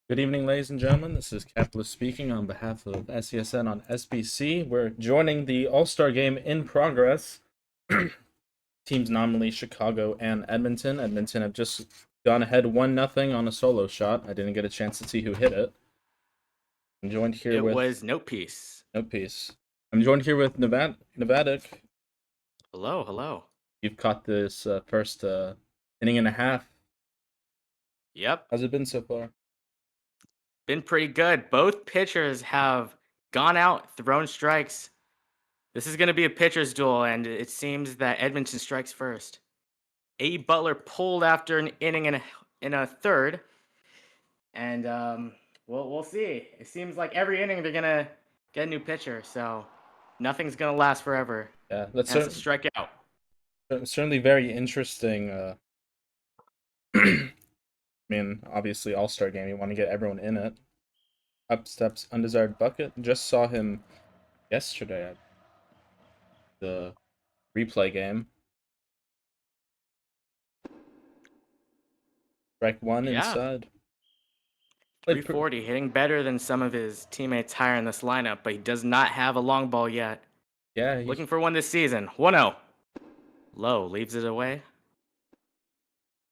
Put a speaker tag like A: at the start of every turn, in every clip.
A: Good evening, ladies and gentlemen. This is Capitalist speaking on behalf of SESN on SBC. We're joining the All-Star game in progress. Teams nominally Chicago and Edmonton. Edmonton have just gone ahead 1-0 on a solo shot. I didn't get a chance to see who hit it. I'm joined here
B: It
A: with
B: was Note Piece.
A: Notepiece. I'm joined here with Nevadic.
B: Hello, hello.
A: You've caught this first inning and a half.
B: Yep,
A: How's it been so far?
B: been pretty good. Both pitchers have gone out, thrown strikes. This is going to be a pitcher's duel, and it seems that Edmonton strikes first. A. Butler pulled after an inning in a third, and we'll see. It seems like every inning they're gonna get a new pitcher, so nothing's gonna last forever.
A: Yeah, that's
B: And it's a strikeout.
A: certainly very interesting. I mean, obviously, All-Star game. You want to get everyone in it. Up steps undesired bucket. Just saw him yesterday at the replay game. Strike one
B: Yeah,
A: inside. Played
B: 340, hitting better than some of his teammates higher in this lineup, but he does not have a long ball yet.
A: yeah,
B: Looking for one this season. 1-0. Low leaves it away.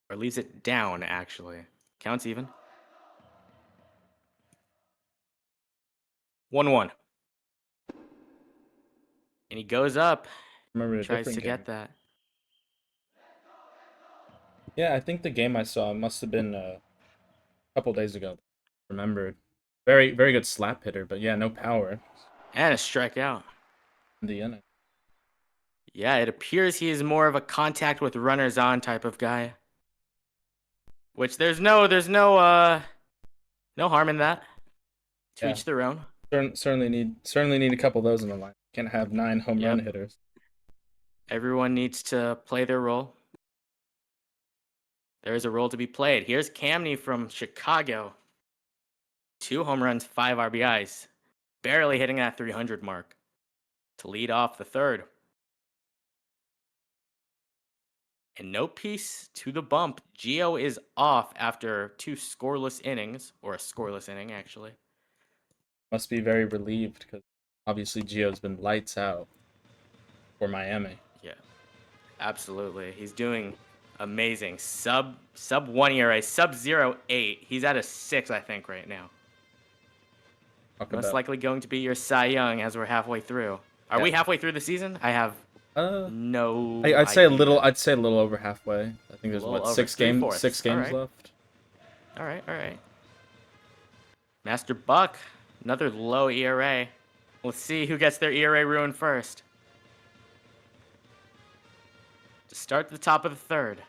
B: Or leaves it down, actually. Counts even. 1-1. And he goes up.
A: remember a
B: Tries
A: different
B: to
A: game.
B: get that.
A: Yeah, I think the game I saw must have been a couple days ago. Remembered. Very, very good slap hitter, but yeah, no power
B: And a strikeout.
A: in the inning.
B: Yeah, it appears he is more of a contact with runners on type of guy. Which no harm in that. To
A: Yeah,
B: each their own.
A: certainly need a couple of those in the line. Can't have 9 home run
B: Yep.
A: hitters.
B: Everyone needs to play their role. There is a role to be played. Here's Camney from Chicago. 2 home runs, 5 RBIs. Barely hitting that 300 mark to lead off the third. And no piece to the bump. Gio is off after 2 scoreless innings, or a scoreless inning, actually.
A: Must be very relieved because obviously Gio's been lights out for Miami.
B: Yeah, absolutely. He's doing amazing. Sub 1 ERA, sub 0.8. He's at a 6, I think, right now.
A: Talk
B: Most
A: about
B: likely going to be your Cy Young as we're halfway through. Are
A: yeah.
B: we halfway through the season? I have
A: Uh,
B: no
A: I'd say a little.
B: idea.
A: I'd say a little over halfway. I think
B: A
A: there's
B: little
A: what
B: over
A: six
B: three
A: games. Six
B: fourths. All
A: games
B: right.
A: left.
B: All right. All right. Master Buck, another low ERA. Let's see who gets their ERA ruined first. To start the top of the third.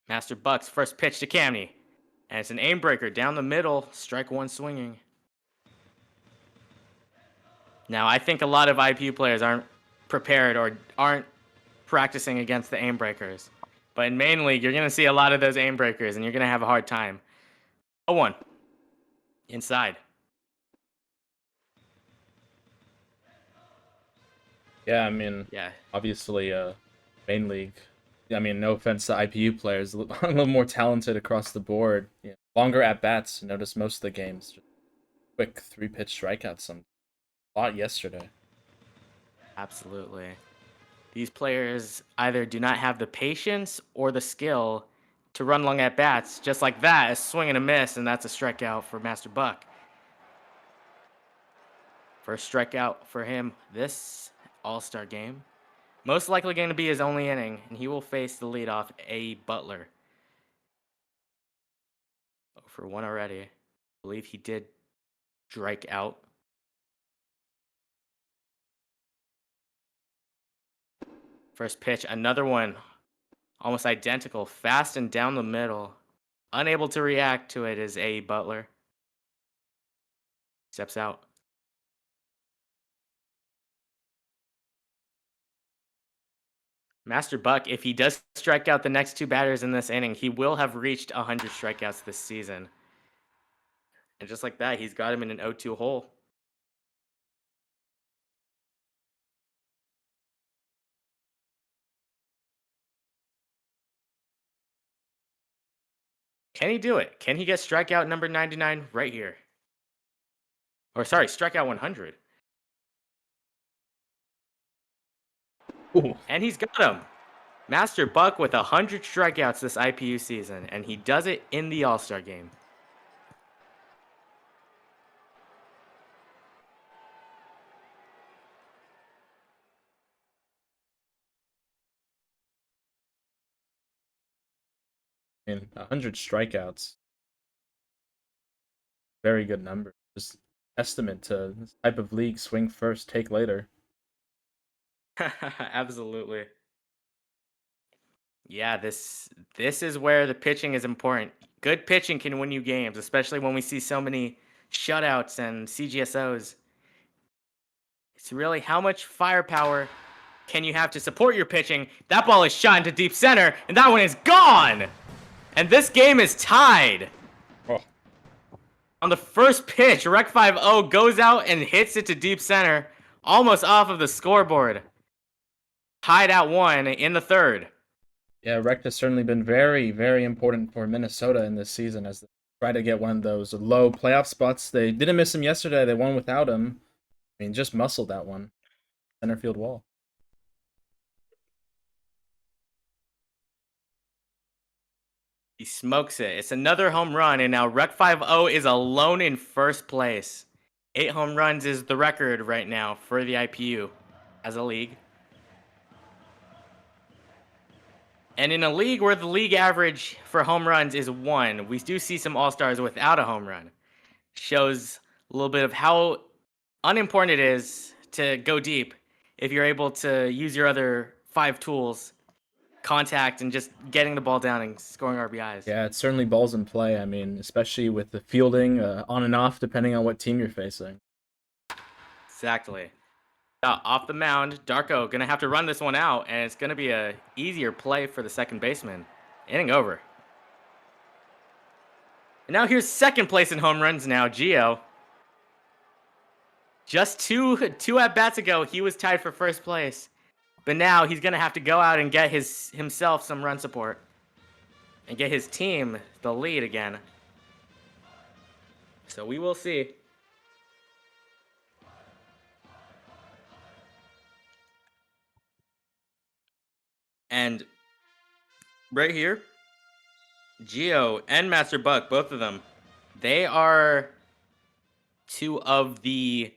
B: Master Buck's first pitch to Camney. And it's an aim breaker down the middle. Strike one swinging. Now, I think a lot of IPU players aren't prepared or aren't practicing against the aim breakers. But in main league, you're going to see a lot of those aim breakers, and you're going to have a hard time. 0-1. Inside.
A: Yeah, I mean,
B: Yeah.
A: obviously, main league. I mean, no offense to IPU players, a little more talented across the board. Yeah. Longer at bats. Notice most of the games. Just quick 3-pitch strikeouts. Some a lot yesterday.
B: Absolutely. These players either do not have the patience or the skill to run long at bats. Just like that, a swing and a miss, and that's a strikeout for Master Buck. First strikeout for him this All-Star game. Most likely going to be his only inning, and he will face the leadoff, A. Butler. Oh, for one already. I believe he did strike out. First pitch, another one. Almost identical, fast and down the middle. Unable to react to it is A. Butler. Steps out. Master Buck, if he does strike out the next 2 batters in this inning, he will have reached 100 strikeouts this season. And just like that, he's got him in an 0-2 hole. Can he do it? Can he get strikeout number 99 right here? Or sorry, strikeout 100.
A: Ooh.
B: And he's got him. Master Buck with 100 strikeouts this IPU season, and he does it in the All-Star game.
A: I mean, 100 strikeouts. Very good number. Just estimate to this type of league: swing first, take later.
B: Absolutely. Yeah, this is where the pitching is important. Good pitching can win you games, especially when we see so many shutouts and CGSOs. It's really how much firepower can you have to support your pitching. That ball is shot into deep center, and that one is gone. And this game is tied.
A: Oh.
B: On the first pitch, Rec 5-0 goes out and hits it to deep center, almost off of the scoreboard. Tied at 1 in the third.
A: Yeah, Rect has certainly been very, very important for Minnesota in this season as they try to get one of those low playoff spots. They didn't miss him yesterday. They won without him. I mean, just muscled that one. Center field wall.
B: He smokes it. It's another home run, and now Rec 5-0 is alone in first place. 8 home runs is the record right now for the IPU as a league. And in a league where the league average for home runs is 1, we do see some all-stars without a home run. Shows a little bit of how unimportant it is to go deep if you're able to use your other 5 tools, contact, and just getting the ball down and scoring RBIs.
A: Yeah, it's certainly balls in play. I mean, especially with the fielding on and off, depending on what team you're facing.
B: Exactly. Off the mound, Darko gonna have to run this one out, and it's gonna be a easier play for the second baseman. Inning over. And now here's second place in home runs now, Gio. Just two at bats ago, he was tied for first place. But now he's gonna have to go out and get himself some run support. And get his team the lead again. So we will see. And right here, Gio and Master Buck, both of them, they are 2 of the,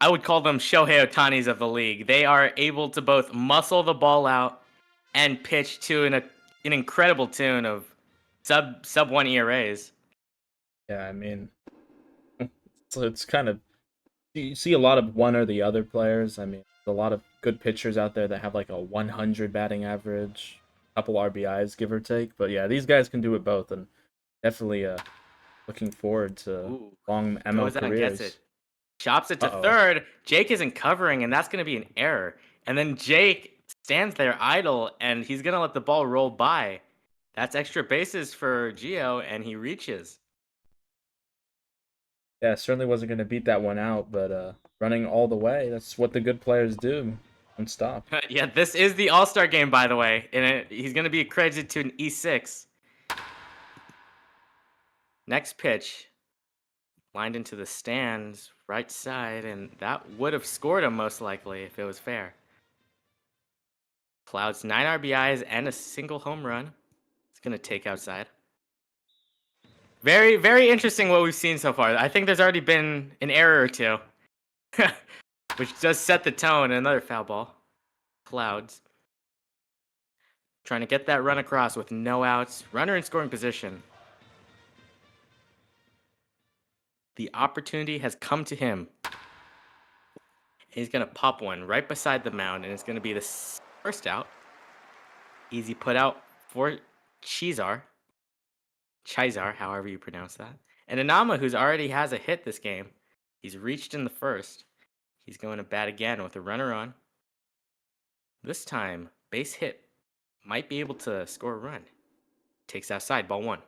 B: I would call them Shohei Otanis of the league. They are able to both muscle the ball out and pitch to an incredible tune of sub 1 ERAs.
A: Yeah, I mean, so it's kind of, you see a lot of one or the other players. I mean, there's a lot of good pitchers out there that have like a 100 batting average, couple RBIs, give or take. But yeah, these guys can do it both, and definitely looking forward to long ML
B: Goes out and gets
A: careers.
B: it. Chops it to third. Jake isn't covering, and that's going to be an error. And then Jake stands there idle, and he's going to let the ball roll by. That's extra bases for Gio, and he reaches.
A: Yeah, certainly wasn't going to beat that one out, but running all the way, that's what the good players do. Don't stop.
B: Yeah, this is the All-Star game, by the way, and he's going to be accredited to an E6. Next pitch, lined into the stands, right side, and that would have scored him most likely if it was fair. Clouds 9 RBIs and a single home run. It's going to take outside. Very, very interesting what we've seen so far. I think there's already been an error or two, which does set the tone. Another foul ball. Clouds trying to get that run across with no outs. Runner in scoring position. The opportunity has come to him. He's going to pop one right beside the mound, and it's going to be the first out. Easy put out for Chizar, however you pronounce that. And Anama, who's already has a hit this game. He's reached in the first. He's going to bat again with a runner on. This time, base hit might be able to score a run. Takes outside, ball 1.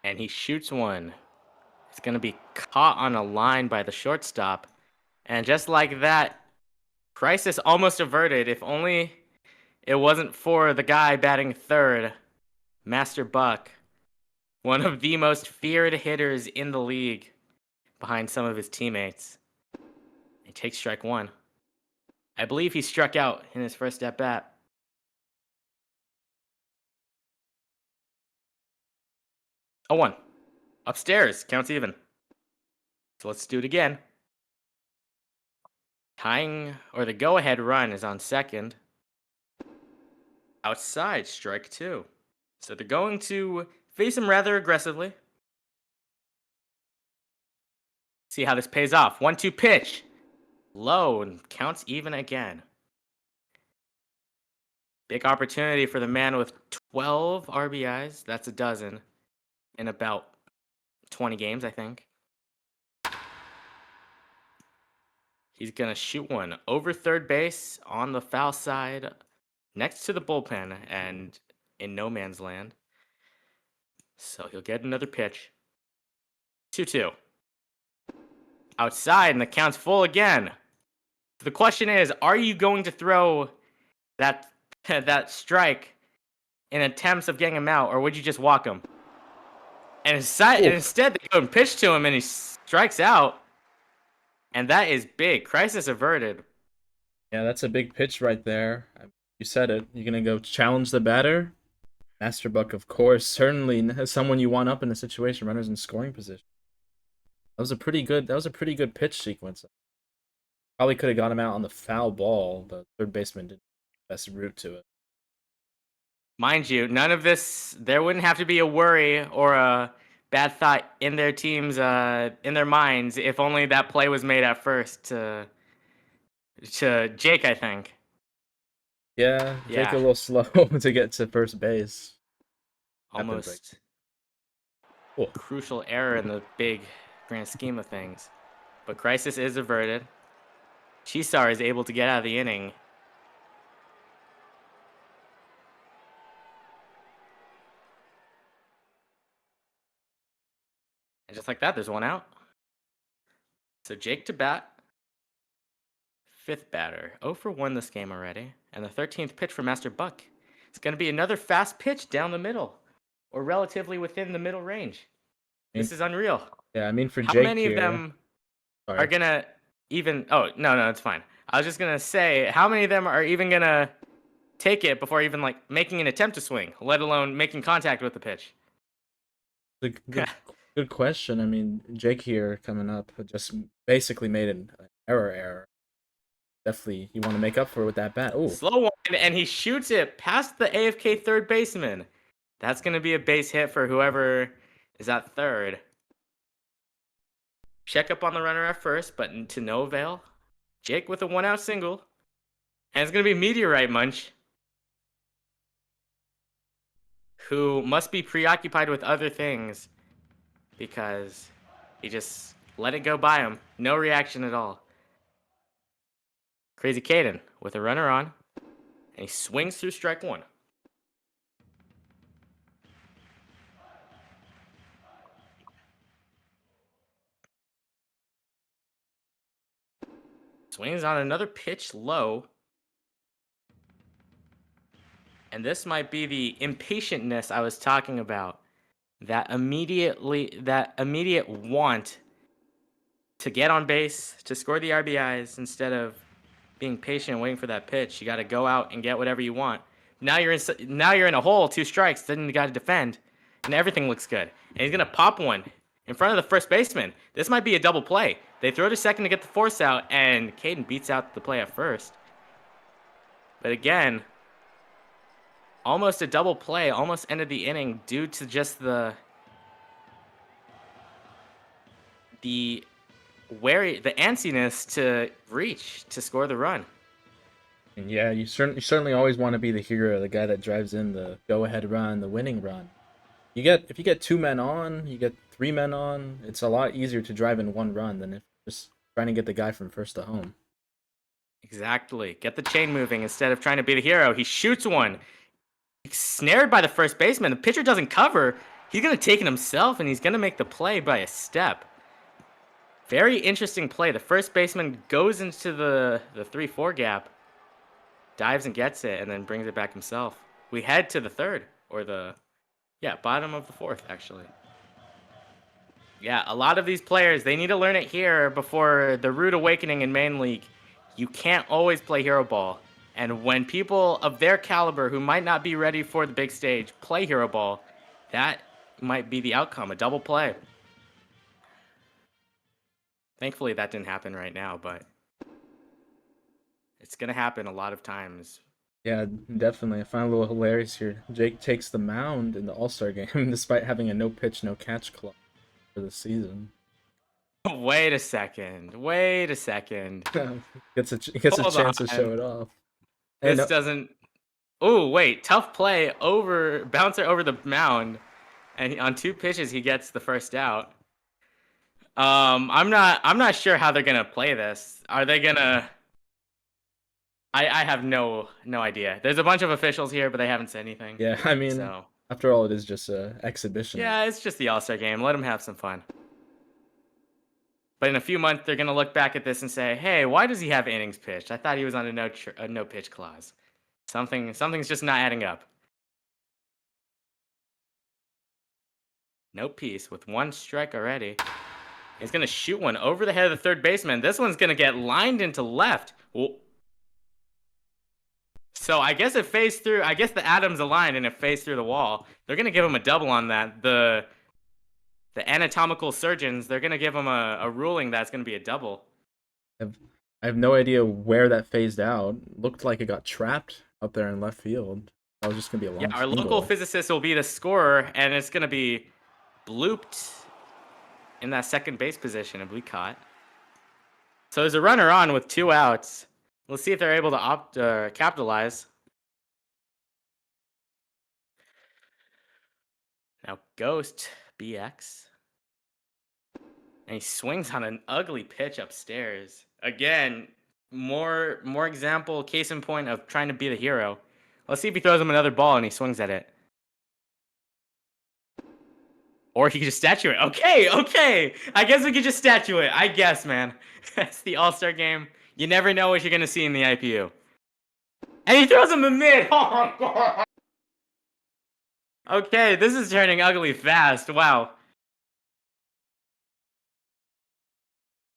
B: And he shoots one. It's going to be caught on a line by the shortstop. And just like that, crisis almost averted. If only it wasn't for the guy batting third, Master Buck, one of the most feared hitters in the league behind some of his teammates. He takes strike one. I believe he struck out in his first at bat. 0-1. Upstairs, counts even. So let's do it again. Tying, or the go-ahead run is on second. Outside, strike two. So they're going to face him rather aggressively. See how this pays off. 1-2 pitch. Low and counts even again. Big opportunity for the man with 12 RBIs. That's a dozen in about 20 games, I think. He's going to shoot one over third base on the foul side next to the bullpen and in no man's land. So he'll get another pitch. 2-2. Outside, and the count's full again. The question is, are you going to throw that strike in attempts of getting him out, or would you just walk him? And instead, they go and pitch to him, and he strikes out. And that is big. Crisis averted.
A: Yeah, that's a big pitch right there. You said it. You're gonna go challenge the batter. Master Buck, of course, certainly someone you want up in a situation. Runners in scoring position. That was a pretty good pitch sequence. Probably could have got him out on the foul ball, but third baseman did the best route to it.
B: Mind you, none of this, there wouldn't have to be a worry or a bad thought in their teams, in their minds, if only that play was made at first to Jake, I think.
A: Yeah, Jake a little slow to get to first base.
B: Almost crucial error in the big grand scheme of things. But crisis is averted. Chisar is able to get out of the inning. And just like that, there's one out. So Jake to bat. Fifth batter. 0 for 1 this game already. And the 13th pitch for Master Buck. It's going to be another fast pitch down the middle. Or relatively within the middle range. This is unreal.
A: Yeah, I mean for Jake
B: how many of them are going to even... Oh, no, it's fine. I was just going to say, how many of them are even going to take it before even like making an attempt to swing, let alone making contact with the pitch?
A: Good question. I mean, Jake here coming up just basically made an error. Definitely, you want to make up for it with that bat. Ooh.
B: Slow one, and he shoots it past the AFK third baseman. That's going to be a base hit for whoever is at third. Check up on the runner at first, but to no avail. Jake with a one-out single. And it's going to be Meteorite Munch, who must be preoccupied with other things because he just let it go by him. No reaction at all. Crazy Caden with a runner on, and he swings through strike one. Swings on another pitch low. And this might be the impatientness I was talking about. That immediate want to get on base, to score the RBIs instead of being patient and waiting for that pitch. You got to go out and get whatever you want. Now you're in a hole, 2 strikes, then you got to defend, and everything looks good. And he's going to pop one in front of the first baseman. This might be a double play. They throw to second to get the force out, and Caden beats out the play at first. But again, almost a double play, almost ended the inning due to just the antsiness to reach to score the run.
A: And yeah, you certainly always want to be the hero, the guy that drives in the go-ahead run, the winning run. If you get 2 men on, you get 3 men on, it's a lot easier to drive in 1 run than if just trying to get the guy from first to home.
B: Exactly. Get the chain moving instead of trying to be the hero. He shoots one. He's snared by the first baseman. The pitcher doesn't cover. He's going to take it himself, and he's going to make the play by a step. Very interesting play. The first baseman goes into the 3-4 gap, dives and gets it, and then brings it back himself. We head to the third, or bottom of the fourth, actually. Yeah, a lot of these players, they need to learn it here before the rude awakening in main league. You can't always play hero ball. And when people of their caliber who might not be ready for the big stage play hero ball, that might be the outcome, a double play. Thankfully, that didn't happen right now, but it's going to happen a lot of times.
A: Yeah, definitely. I find it a little hilarious here. Jake takes the mound in the All-Star game despite having a no-pitch, no-catch clause for the season.
B: Wait a second. Wait a second.
A: Gets a
B: Hold
A: chance to
B: on.
A: show it off.
B: This doesn't. Oh, wait. Tough play over bouncer over the mound. And on 2 pitches, he gets the first out. I'm not sure how they're gonna play this. Are they gonna? I have no idea. There's a bunch of officials here, but they haven't said anything.
A: Yeah, I mean,
B: So
A: after all, it is just an exhibition.
B: yeah, it's just the All-Star game. Let them have some fun. But in a few months, they're gonna look back at this and say, "Hey, why does he have innings pitched? I thought he was on a no pitch clause. Something's just not adding up." No piece with 1 strike already. He's going to shoot one over the head of the third baseman. This one's going to get lined into left. Whoa. So I guess it phased through. I guess the Adams aligned and it phased through the wall. They're going to give him a double on that. The anatomical surgeons, they're going to give him a ruling that's going to be a double.
A: I have no idea where that phased out. Looked like it got trapped up there in left field. That was just going to be a long
B: our
A: single.
B: local physicist will be the scorer, and it's going to be blooped in that second base position and we caught. So there's a runner on with 2 outs. Let's see if they're able to capitalize. Now Ghost BX. And he swings on an ugly pitch upstairs. Again, more example, case in point of trying to be the hero. Let's see if he throws him another ball and he swings at it. Or he could just statue it. Okay. I guess we could just statue it. I guess, man. That's the All-Star game. You never know what you're going to see in the IPU. And he throws him in mid. Oh, my God. Okay, this is turning ugly fast. Wow.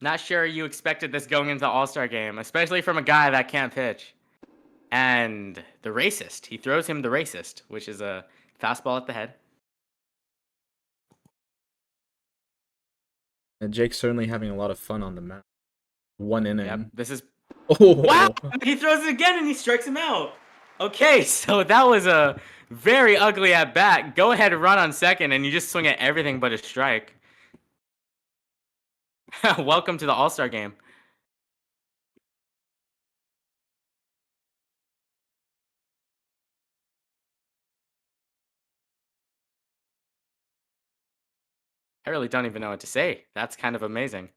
B: Not sure you expected this going into the All-Star game, especially from a guy that can't pitch. And the racist. He throws him the racist, which is a fastball at the head.
A: And Jake's certainly having a lot of fun on the mound. 1 inning.
B: Yep, this is...
A: Oh!
B: Wow! He throws it again and he strikes him out. Okay, so that was a very ugly at-bat. Go ahead and run on second, and you just swing at everything but a strike. Welcome to the All-Star game. I really don't even know what to say. That's kind of amazing.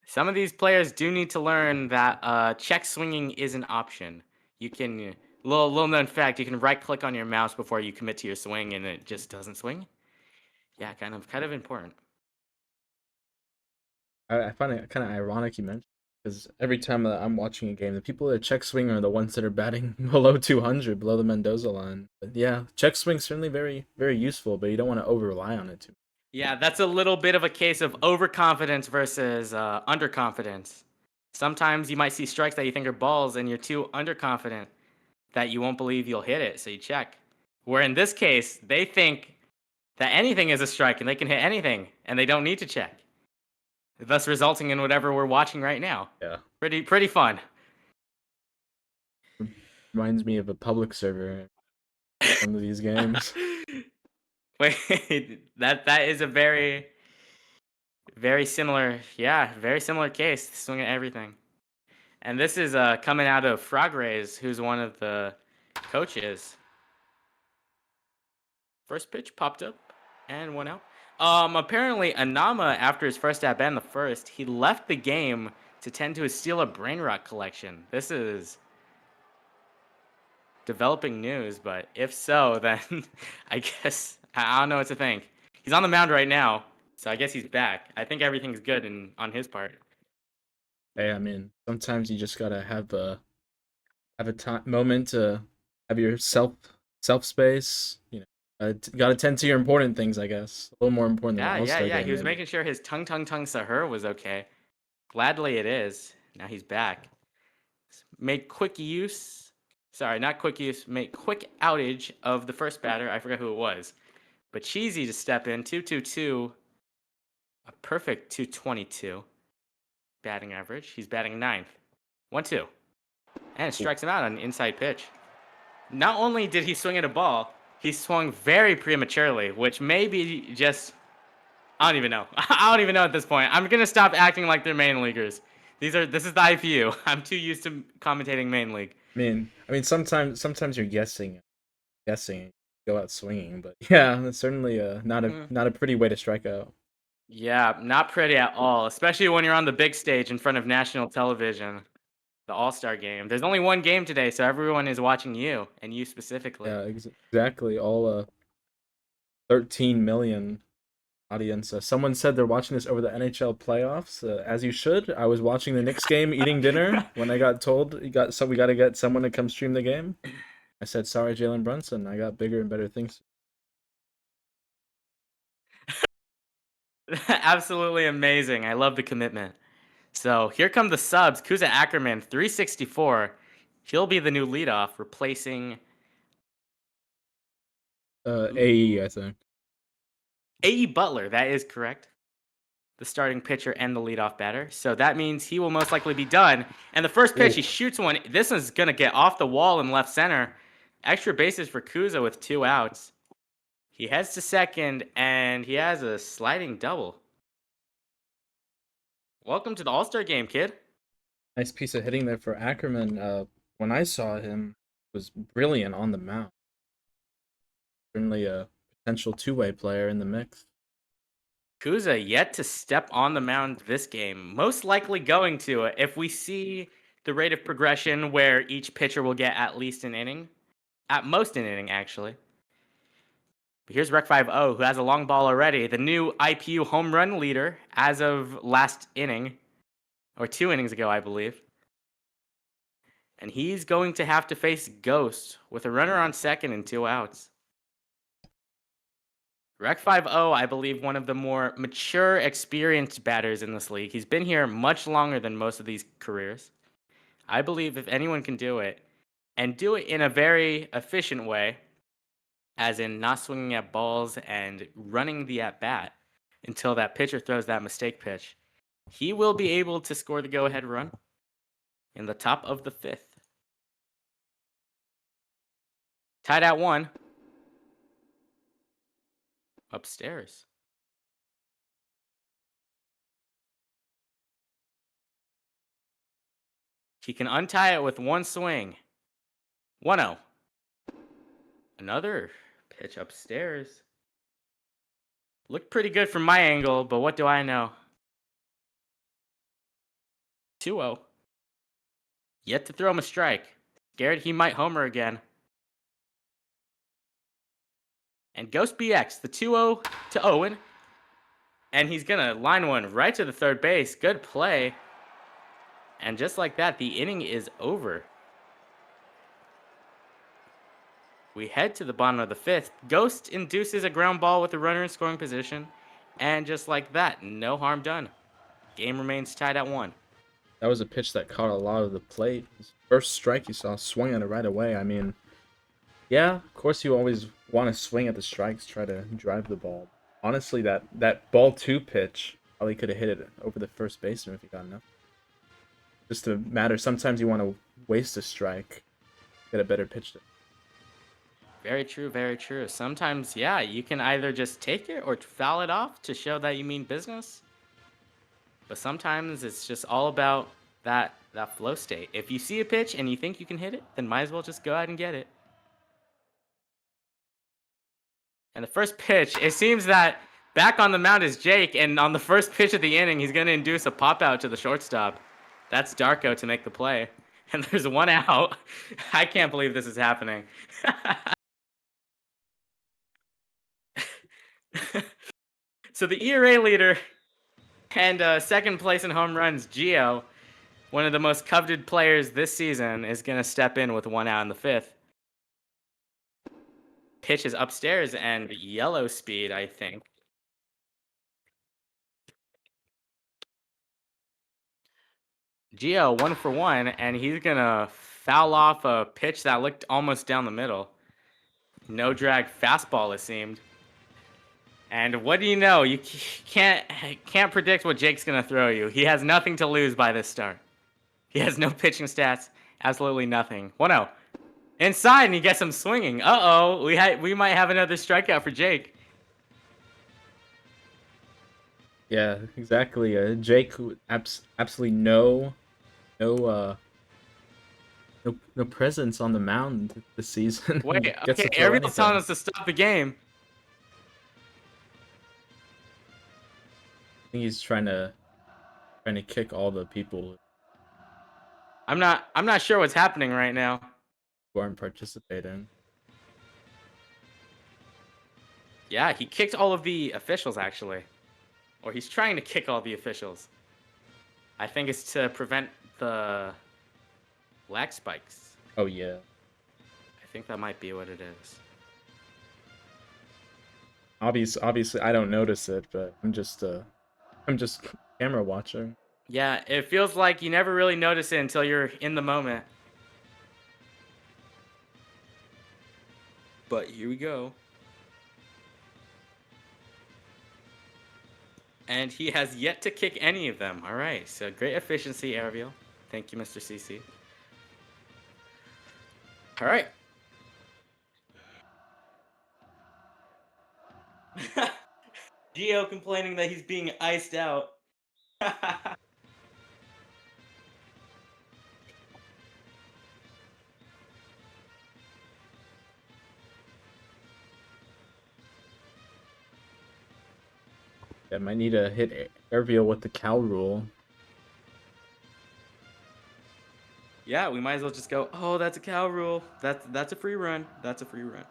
B: Some of these players do need to learn that check swinging is an option. You can, little known fact, you can right click on your mouse before you commit to your swing and it just doesn't swing. Yeah, kind of important.
A: I find it kind of ironic you mentioned, because every time that I'm watching a game, the people that check swing are the ones that are batting below 200, below the Mendoza line. But yeah, check swing certainly very, very useful, but you don't want to over rely on it too much.
B: Yeah, that's a little bit of a case of overconfidence versus underconfidence. Sometimes you might see strikes that you think are balls, and you're too underconfident that you won't believe you'll hit it, so you check. Where in this case, they think that anything is a strike and they can hit anything, and they don't need to check. Thus resulting in whatever we're watching right now.
A: Yeah.
B: Pretty fun.
A: Reminds me of a public server in some of these games.
B: Wait, that is a very similar, very similar case. Swing at everything. And this is coming out of Frog Rays, who's one of the coaches. First pitch popped up and 1 out. Apparently Anama, after his first at bat in the first, he left the game to tend to his Steal Brain Rot collection. This is developing news, but if so, then I guess I don't know what to think. He's on the mound right now, so I guess he's back. I think everything's good on his part.
A: Hey, I mean, sometimes you just gotta have a time moment to have your self space. Gotta tend to your important things, I guess. A little more important than the All Star
B: Yeah. He
A: game,
B: was
A: maybe.
B: making sure his tongue Sahur was okay. Gladly it is. Now he's back. Made quick use. Sorry, not quick use. Made quick outage of the first batter. I forgot who it was. But Cheesy to step in. 2-2-2. A perfect 222 batting average. He's batting ninth. 1-2. And strikes him out on an inside pitch. Not only did he swing at a ball, he swung very prematurely, which may be just. I don't even know. I don't even know at this point. I'm gonna stop acting like they're main leaguers. This is the IPU. I'm too used to commentating main league.
A: I mean, sometimes you're guessing, go out swinging, but yeah, that's certainly not a pretty way to strike out.
B: Yeah, not pretty at all, especially when you're on the big stage in front of national television, the All-Star game. There's only one game today, so everyone is watching you, and you specifically.
A: Yeah, exactly. All 13 million audience. Someone said they're watching this over the NHL playoffs. As you should. I was watching the Knicks game, eating dinner when I got told we got to get someone to come stream the game. I said, "Sorry, Jalen Brunson. I got bigger and better things."
B: Absolutely amazing. I love the commitment. So here come the subs. Kuza Ackerman, 364. He'll be the new leadoff, replacing
A: AE, I think.
B: A.E. Butler. That is correct. The starting pitcher and the leadoff batter. So that means he will most likely be done. And the first pitch, he shoots one. This one's going to get off the wall in left center. Extra bases for Kuza with 2 outs. He heads to second, and he has a sliding double. Welcome to the All-Star game, kid.
A: Nice piece of hitting there for Ackerman. When I saw him, was brilliant on the mound. Certainly a potential two-way player in the mix.
B: Kuza yet to step on the mound this game. Most likely going to if we see the rate of progression where each pitcher will get at least an inning. At most an inning, actually. But here's Rec 50, who has a long ball already. The new IPU home run leader as of last inning. Or 2 innings ago, I believe. And he's going to have to face Ghost with a runner on second and 2 outs. Rec 50, I believe, one of the more mature, experienced batters in this league. He's been here much longer than most of these careers. I believe if anyone can do it, and do it in a very efficient way, as in not swinging at balls and running the at-bat until that pitcher throws that mistake pitch, he will be able to score the go-ahead run in the top of the 5th. Tied at 1. Upstairs. He can untie it with one swing. 1-0. Another pitch upstairs. Looked pretty good from my angle, but what do I know? 2-0. Yet to throw him a strike. Scared he might homer again. And Ghost BX, the 2-0 to Owen. And he's going to line one right to the third base. Good play. And just like that, the inning is over. We head to the bottom of the 5th. Ghost induces a ground ball with the runner in scoring position. And just like that, no harm done. Game remains tied at 1.
A: That was a pitch that caught a lot of the plate. His first strike you saw, swung at it right away. I mean, yeah, of course you always want to swing at the strikes, try to drive the ball. Honestly, that ball 2 pitch probably could have hit it over the first baseman if he got enough. Just a matter, sometimes you want to waste a strike, get a better pitch to.
B: Very true, very true. Sometimes, yeah, you can either just take it or foul it off to show that you mean business. But sometimes it's just all about that flow state. If you see a pitch and you think you can hit it, then might as well just go ahead and get it. And the first pitch, it seems that back on the mound is Jake, and on the first pitch of the inning, he's going to induce a pop out to the shortstop. That's Darko to make the play. And there's 1 out. I can't believe this is happening. So the ERA leader and second place in home runs, Gio, one of the most coveted players this season, is going to step in with 1 out in the 5th. Pitch is upstairs and yellow speed, I think. Gio 1 for 1, and he's going to foul off a pitch that looked almost down the middle. No drag fastball, it seemed. And what do you know? You can't predict what Jake's going to throw you. He has nothing to lose by this start. He has no pitching stats, absolutely nothing. 1-0. Inside, and he gets him swinging. Uh-oh, we might have another strikeout for Jake.
A: Yeah, exactly. Jake, absolutely no presence on the mound this season.
B: Wait,
A: Gets
B: okay,
A: to throw
B: everyone's telling
A: anything.
B: us to stop the game.
A: I think he's trying to kick all the people
B: I'm not sure what's happening right now.
A: who aren't participating.
B: Yeah, he kicked all of the officials, actually. Or he's trying to kick all the officials. I think it's to prevent the lag spikes.
A: Oh yeah.
B: I think that might be what it is.
A: Obviously, I don't notice it, but I'm just camera watching.
B: Yeah, it feels like you never really notice it until you're in the moment. But here we go. And he has yet to kick any of them. All right, so great efficiency, Airville. Thank you, Mr. CC. All right. Gio complaining that he's being iced out.
A: I might need to hit Airville with the cow rule.
B: Yeah, we might as well just go, oh, that's a cow rule. That's a free run. That's a free run.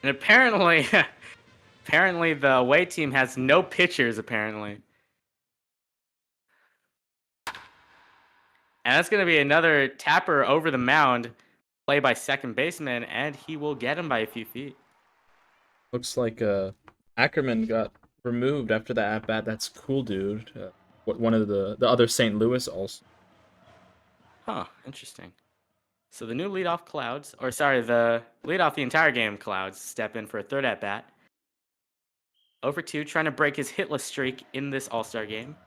B: And apparently, apparently the away team has no pitchers, apparently. And that's going to be another tapper over the mound, play by second baseman, and he will get him by a few feet.
A: Looks like Ackerman got removed after that at bat. That's cool, dude. One of the other St. Louis also.
B: Huh, interesting. So the new leadoff Clouds, or sorry, the leadoff the entire game Clouds, step in for a third at bat. 0 for 2, trying to break his hitless streak in this All-Star game.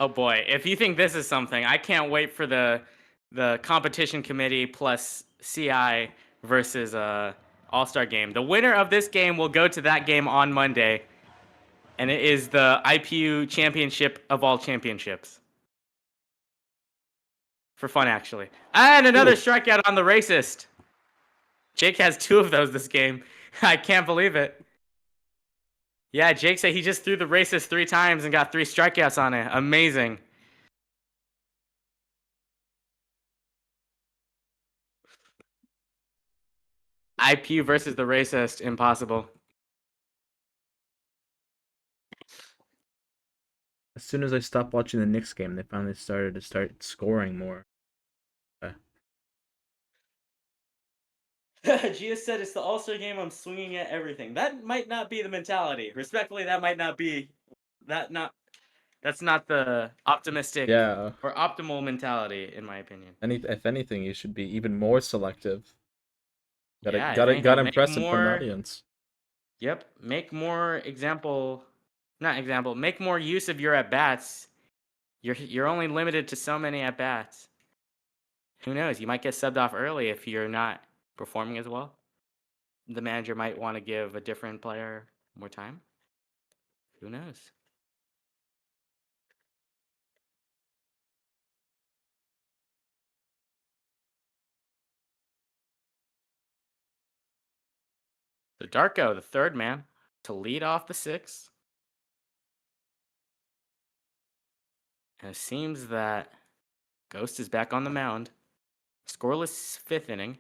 B: Oh boy, if you think this is something, I can't wait for the competition committee plus CI versus All-Star game. The winner of this game will go to that game on Monday, and it is the IPU championship of all championships. For fun, actually. And another strikeout on the racist. Jake has 2 of those this game. I can't believe it. Yeah, Jake said he just threw the racist 3 times and got 3 strikeouts on it. Amazing. IPU versus the racist. Impossible.
A: As soon as I stopped watching the Knicks game, they finally started to start scoring more.
B: Gia said it's the All-Star game. I'm swinging at everything. That might not be the mentality. Respectfully, that might not be that's not the optimistic
A: Yeah.
B: or optimal mentality, in my opinion.
A: If anything, you should be even more selective.
B: Yeah,
A: Gotta
B: make
A: impress in front of the
B: more.
A: audience.
B: Yep, make more make more use of your at bats. You're only limited to so many at bats. Who knows? You might get subbed off early if you're not performing as well. The manager might want to give a different player more time. Who knows? So Darko, the third man, to lead off the 6th. And it seems that Ghost is back on the mound. Scoreless 5th inning.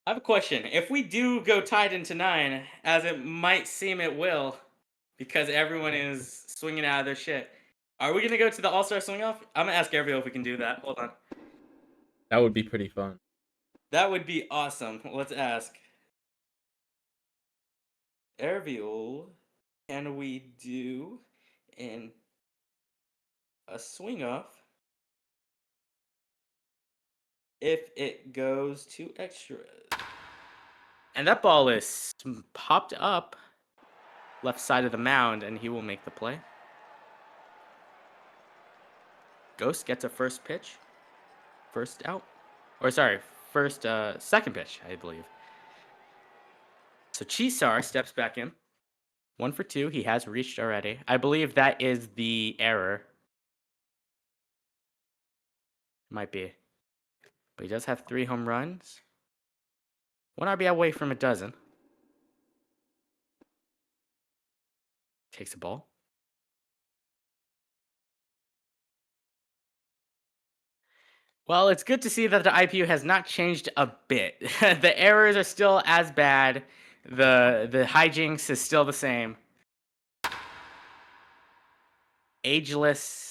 B: I have a question. If we do go tied into 9, as it might seem it will, because everyone is swinging out of their shit, are we going to go to the All-Star swing-off? I'm going to ask Ariel if we can do that. Hold on.
A: That would be pretty fun.
B: That would be awesome. Let's ask. Ariel, can we do in a swing-off if it goes to extras? And that ball is popped up left side of the mound, and he will make the play. Ghost gets a first pitch. First out. Or sorry, second pitch, I believe. So Chisar steps back in. 1 for 2. He has reached already. I believe that is the error. Might be. But he does have 3 home runs. 1 RBI away from a dozen. Takes a ball. Well, it's good to see that the IPU has not changed a bit. The errors are still as bad. The hijinks is still the same. Ageless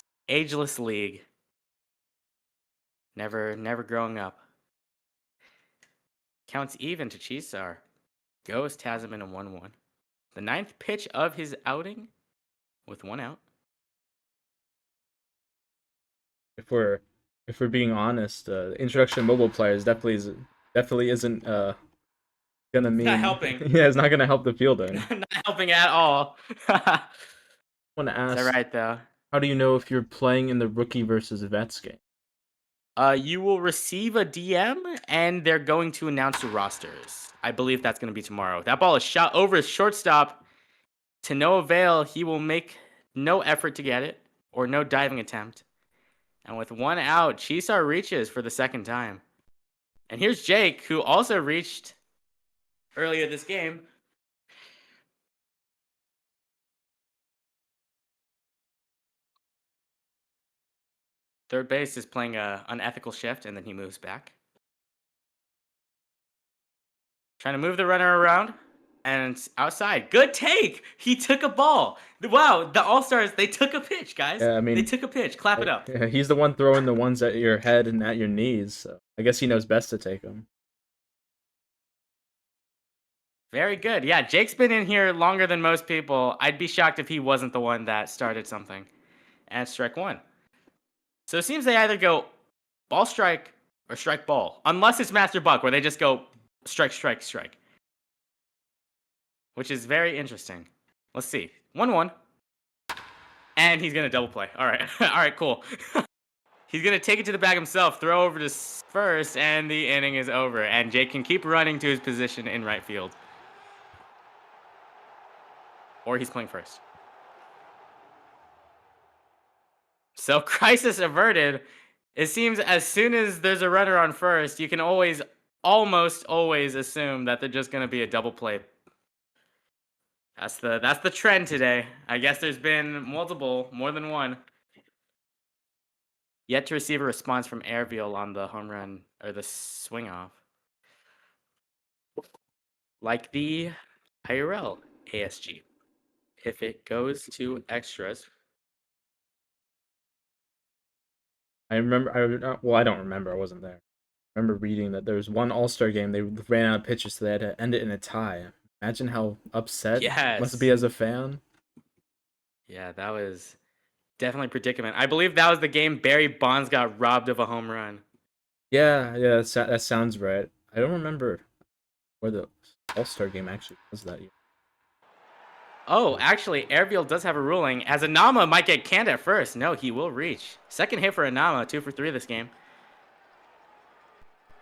B: league. Never growing up. Counts even to Chisar. Ghost has him in a 1-1. The 9th pitch of his outing with 1 out.
A: If we're being honest, the introduction of mobile players definitely isn't gonna mean
B: Not helping.
A: Yeah, it's not gonna help the fielding.
B: Not helping at all.
A: I want to ask,
B: Is that right though?
A: how do you know if you're playing in the rookie versus vets game?
B: You will receive a DM, and they're going to announce the rosters. I believe that's going to be tomorrow. That ball is shot over his shortstop to no avail. He will make no effort to get it, or no diving attempt. And with 1 out, Chisar reaches for the 2nd time. And here's Jake, who also reached earlier this game. Third base is playing an unethical shift, and then he moves back. Trying to move the runner around, and it's outside. Good take! He took a ball. Wow, the All-Stars, they took a pitch, guys.
A: Yeah, I mean,
B: they took a pitch. Clap it up.
A: Yeah, he's the one throwing the ones at your head and at your knees, so I guess he knows best to take them.
B: Very good. Yeah, Jake's been in here longer than most people. I'd be shocked if he wasn't the one that started something. And strike 1. So it seems they either go ball strike or strike ball. Unless it's Master Buck, where they just go strike, strike, strike. Which is very interesting. Let's see. 1-1. And he's going to double play. All right. All right, cool. He's going to take it to the bag himself, throw over to first, and the inning is over. And Jake can keep running to his position in right field. Or he's playing first. So crisis averted. It seems as soon as there's a runner on first, you can almost always assume that they're just going to be a double play. That's the trend today. I guess there's been more than one. Yet to receive a response from Airville on the home run or the swing off. Like the IRL ASG. If it goes to extras.
A: I don't remember. I wasn't there. I remember reading that there was one All-Star game. They ran out of pitches, so they had to end it in a tie. Imagine how upset must be as a fan.
B: Yeah, that was definitely a predicament. I believe that was the game Barry Bonds got robbed of a home run.
A: Yeah, that sounds right. I don't remember where the All-Star game actually was that year.
B: Oh, actually, Airville does have a ruling, as Anama might get canned at first. No, he will reach. Second hit for Anama, 2 for 3 this game.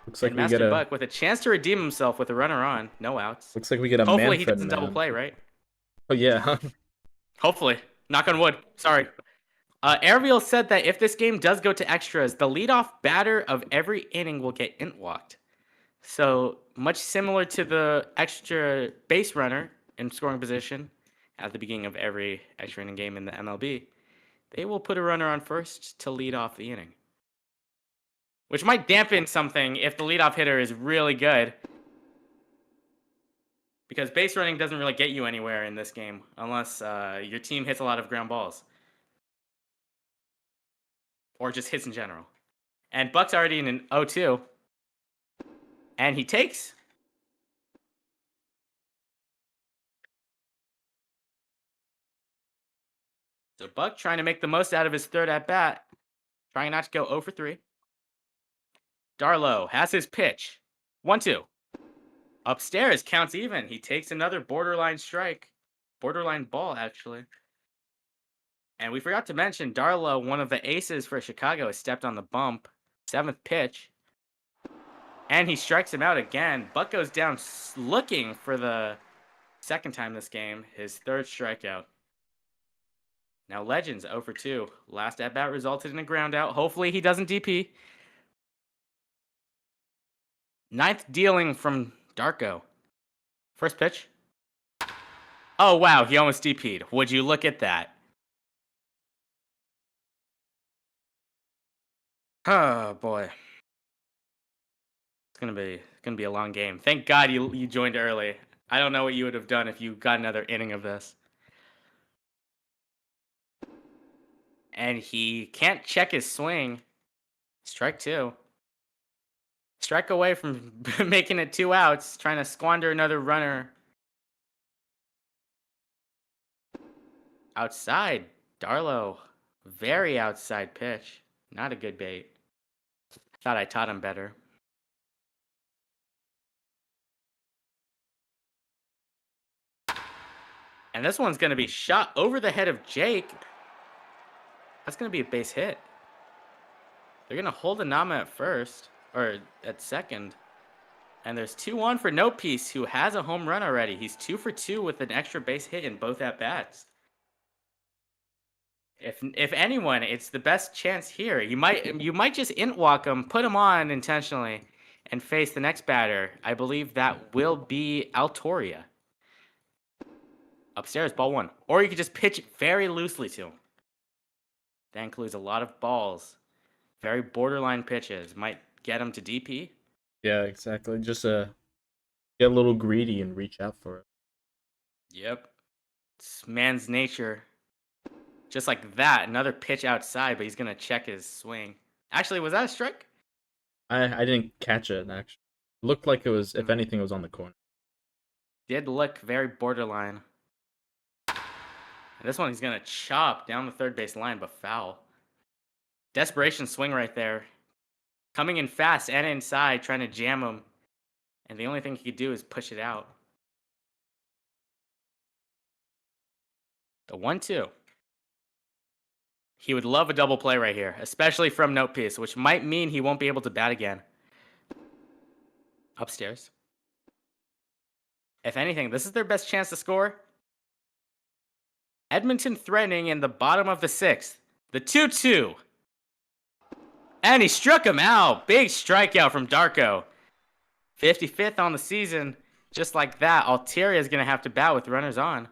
A: Looks like
B: and
A: we
B: Master
A: get
B: Buck with a chance to redeem himself with a runner on. No outs.
A: Looks like we get a
B: Hopefully
A: Manfred
B: he doesn't double play, right?
A: Oh, yeah.
B: Hopefully. Knock on wood. Sorry. Airville said that if this game does go to extras, the leadoff batter of every inning will get int walked. So, much similar to the extra base runner, in scoring position at the beginning of every extra inning game in the MLB, they will put a runner on first to lead off the inning. Which might dampen something if the leadoff hitter is really good. Because base running doesn't really get you anywhere in this game unless your team hits a lot of ground balls. Or just hits in general. And Buck's already in an 0-2. And he takes. So Buck trying to make the most out of his third at-bat. Trying not to go 0 for 3. Darlow has his pitch. 1-2. Upstairs counts even. He takes another borderline strike. Borderline ball, actually. And we forgot to mention, Darlow, one of the aces for Chicago, has stepped on the bump. 7th pitch. And he strikes him out again. Buck goes down looking for the second time this game. His 3rd strikeout. Now Legends 0 for 2. Last at-bat resulted in a ground out. Hopefully he doesn't DP. 9th dealing from Darko. First pitch. Oh, wow. He almost DP'd. Would you look at that? Oh, boy. It's gonna be a long game. Thank God you joined early. I don't know what you would have done if you got another inning of this. And he can't check his swing. Strike 2. Strike away from making it 2 outs, trying to squander another runner. Outside, Darlow. Very outside pitch. Not a good bait. Thought I taught him better. And this one's going to be shot over the head of Jake. That's going to be a base hit. They're going to hold Anama at first, or at second. And there's 2-1 for No Peace, who has a home run already. He's 2 for 2 with an extra base hit in both at-bats. If anyone, it's the best chance here. You might just int walk him, put him on intentionally, and face the next batter. I believe that will be Altoria. Upstairs, ball 1. Or you could just pitch it very loosely to him. That includes a lot of balls. Very borderline pitches. Might get him to DP.
A: Yeah, exactly. Just get a little greedy and reach out for it.
B: Yep. It's man's nature. Just like that, another pitch outside, but he's going to check his swing. Actually, was that a strike?
A: I didn't catch it, actually. It looked like it was, if anything, it was on the corner.
B: Did look very borderline. And this one he's going to chop down the third base line, but foul. Desperation swing right there. Coming in fast and inside, trying to jam him. And the only thing he could do is push it out. The 1-2. He would love a double play right here, especially from Note Piece, which might mean he won't be able to bat again. Upstairs. If anything, this is their best chance to score. Edmonton threatening in the bottom of the 6th. The 2-2. And he struck him out. Big strikeout from Darko. 55th on the season. Just like that, Altaria is going to have to bat with runners on.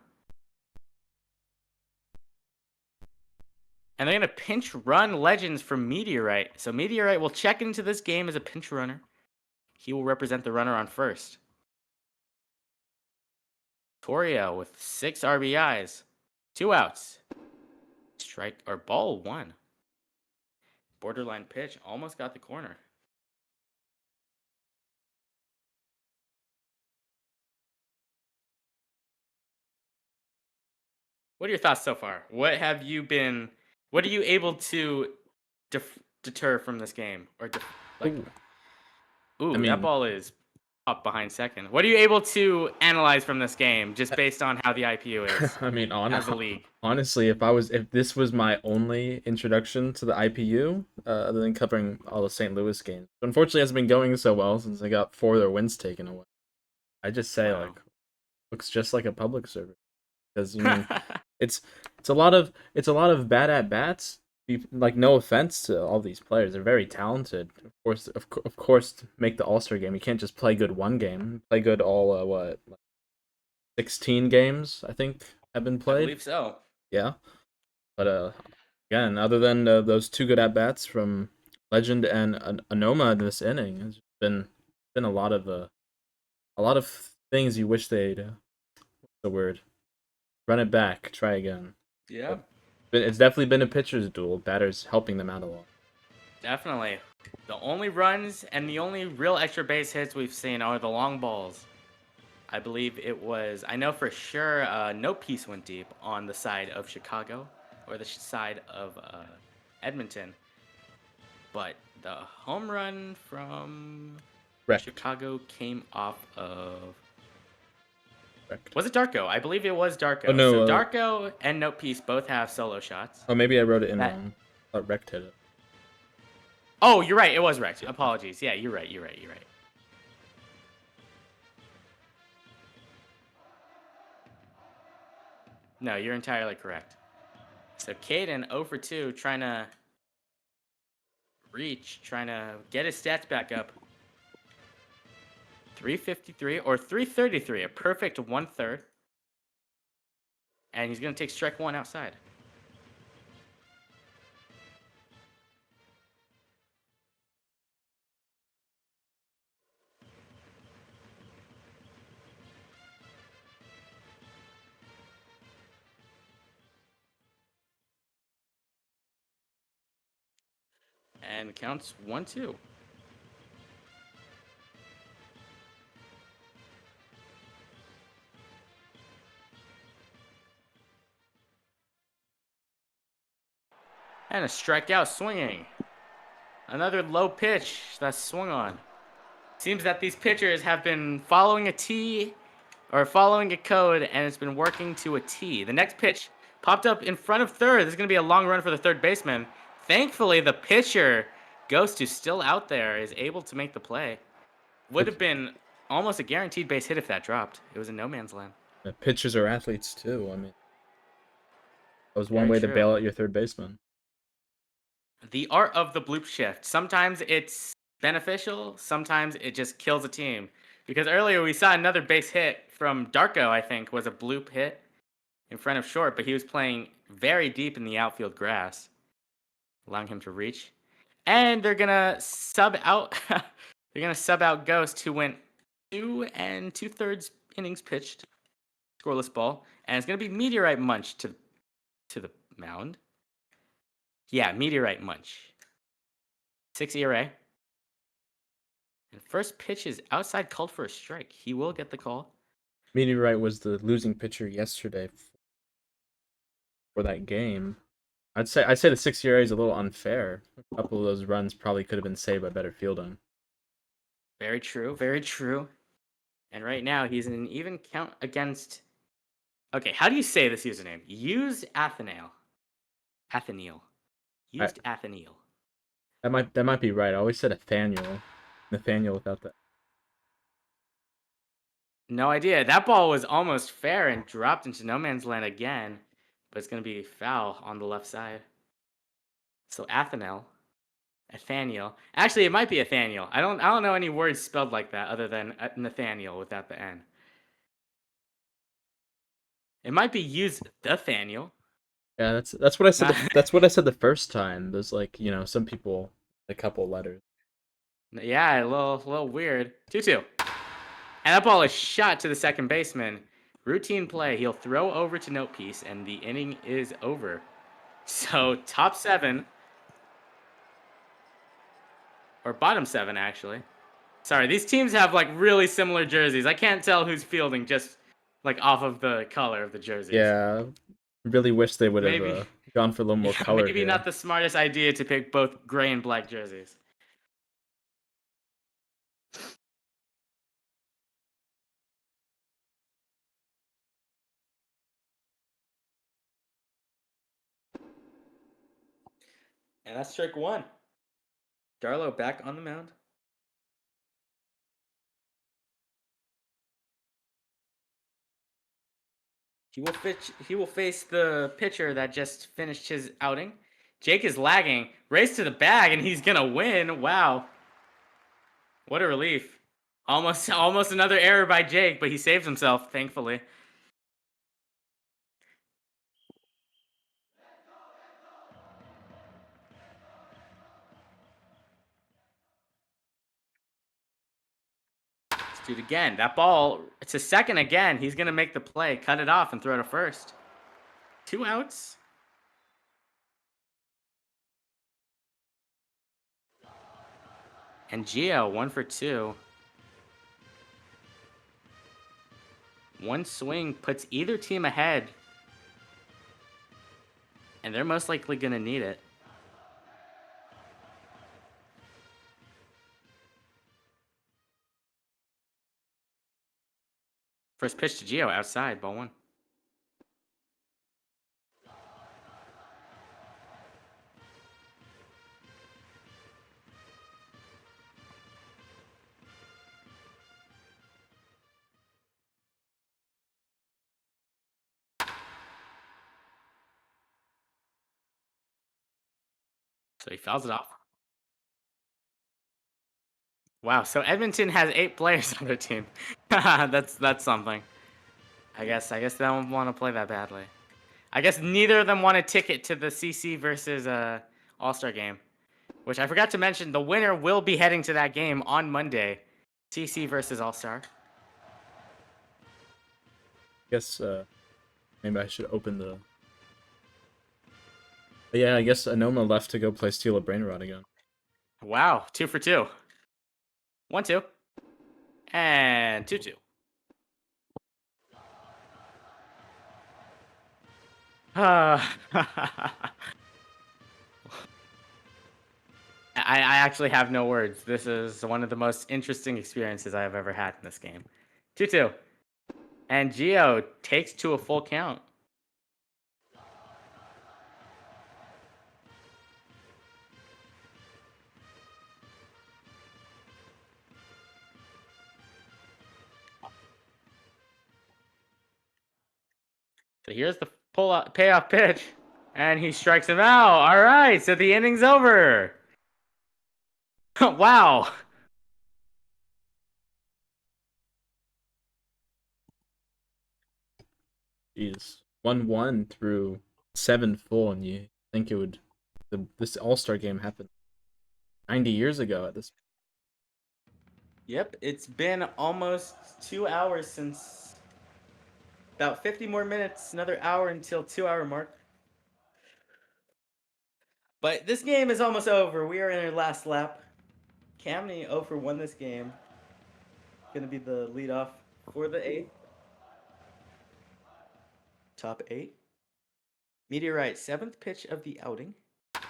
B: And they're going to pinch run Legends for Meteorite. So Meteorite will check into this game as a pinch runner. He will represent the runner on first. Toria with 6 RBIs. 2 outs. Strike or ball 1. Borderline pitch. Almost got the corner. What are your thoughts so far? What are you able to deter from this game? Or that ball is up behind second. What are you able to analyze from this game just based on how the IPU is?
A: I mean,
B: as a league.
A: Honestly, if this was my only introduction to the IPU, other than covering all the St. Louis games, unfortunately, it hasn't been going so well since they got 4 of their wins taken away. I just say looks just like a public service because it's a lot of bad at bats. Like, no offense to all these players, they're very talented. Of course, to make the All-Star game, you can't just play good one game. Play good all 16 games, I think, have been
B: I
A: played.
B: believe so.
A: Yeah. But again, other than those two good at bats from Legend and Anoma in this inning, it's been a lot of things you wish they'd what's the word, run it back, try again.
B: Yeah,
A: But it's definitely been a pitcher's duel. Batters helping them out a lot.
B: definitely. The only runs and the only real extra base hits we've seen are the long balls. I believe it was, I know for sure, no piece went deep on the side of Chicago or the side of Edmonton. But the home run from
A: Correct.
B: Chicago came off of.
A: Correct.
B: Was it Darko? I believe it was Darko.
A: Oh, no,
B: So Darko and Note Piece both have solo shots.
A: Oh, maybe I wrote it in
B: That-
A: wrong. I thought Rect hit it.
B: Oh, you're right. It was Rex. Apologies. Yeah, you're right. You're right. You're right. No, you're entirely correct. So Caden 0 for 2, trying to get his stats back up. 353 or 333, a perfect 1/3. And he's going to take strike one outside. And counts 1-2. And a strikeout swinging. Another low pitch that's swung on. Seems that these pitchers have been following a T or following a code, and it's been working to a T. The next pitch popped up in front of third. This is going to be a long run for the third baseman. Thankfully, the pitcher, Ghost, who's still out there, is able to make the play. Would have been almost a guaranteed base hit if that dropped. It was in no man's land.
A: Pitchers are athletes too. I mean, that was one
B: Very
A: way
B: true.
A: to bail out your third baseman.
B: The art of the bloop shift. Sometimes it's beneficial, sometimes it just kills a team. Because earlier we saw another base hit from Darko, I think, was a bloop hit in front of short, but he was playing very deep in the outfield grass, allowing him to reach. And they're gonna sub out Ghost, who went 2 2/3 innings pitched, scoreless ball, and it's gonna be Meteorite Munch to the mound. Yeah, Meteorite Munch. 6 ERA. And first pitch is outside, called for a strike. He will get the call.
A: Meteorite was the losing pitcher yesterday for that game. I'd say the 6 ERA is a little unfair. A couple of those runs probably could have been saved by better fielding.
B: Very true, very true. And right now he's in an even count against. Okay, how do you say this username? Use Athanael. Athaniel. Used Athaniel.
A: That might be right. I always said Nathaniel without that.
B: No idea. That ball was almost fair and dropped into no man's land again, but it's going to be foul on the left side. So Athanael. Actually, it might be Athaniel. I don't know any words spelled like that other than Nathaniel without the N. It might be use Nathaniel.
A: Yeah, that's what I said. That's what I said the first time. There's like, some people a couple letters.
B: Yeah, a little weird. 2-2. And that ball is shot to the second baseman. Routine play. He'll throw over to Note Piece, and the inning is over. So top 7. Or bottom 7, actually. Sorry, these teams have like really similar jerseys. I can't tell who's fielding just like off of the color of the jerseys.
A: Yeah, really wish they would have gone for a little more color.
B: Maybe not the smartest idea to pick both gray and black jerseys. And that's strike 1. Darlow back on the mound. He will face the pitcher that just finished his outing. Jake is lagging. Race to the bag, and he's gonna win. Wow. What a relief. Almost another error by Jake, but he saves himself, thankfully. Dude, again, that ball, it's a second again. He's going to make the play, cut it off, and throw to first. 2 outs. And Gio, 1 for 2. One swing puts either team ahead. And they're most likely going to need it. First pitch to Gio, outside, ball 1. So he fouls it off. Wow, so Edmonton has 8 players on their team. That's something. I guess they don't want to play that badly. I guess neither of them want a ticket to the CC versus All-Star game, which I forgot to mention. The winner will be heading to that game on Monday. CC versus All-Star.
A: Guess maybe I should open the. But yeah, I guess Anoma left to go play Steal a Brain Rot again.
B: Wow, 2 for 2. 1-2. And 2-2. I actually have no words. This is one of the most interesting experiences I have ever had in this game. 2-2. And Gio takes to a full count. So here's the payoff pitch. And he strikes him out. All right, so the inning's over. Wow.
A: Jeez, 1-1 through 7 full, and you think it would? This All-Star game happened 90 years ago at this.
B: Yep, it's been almost 2 hours since. About 50 more minutes, another hour until 2-hour mark. But this game is almost over. We are in our last lap. Camney 0 for 1 this game. Gonna be the leadoff for the 8th. Top 8. Meteorite, 7th pitch of the outing. And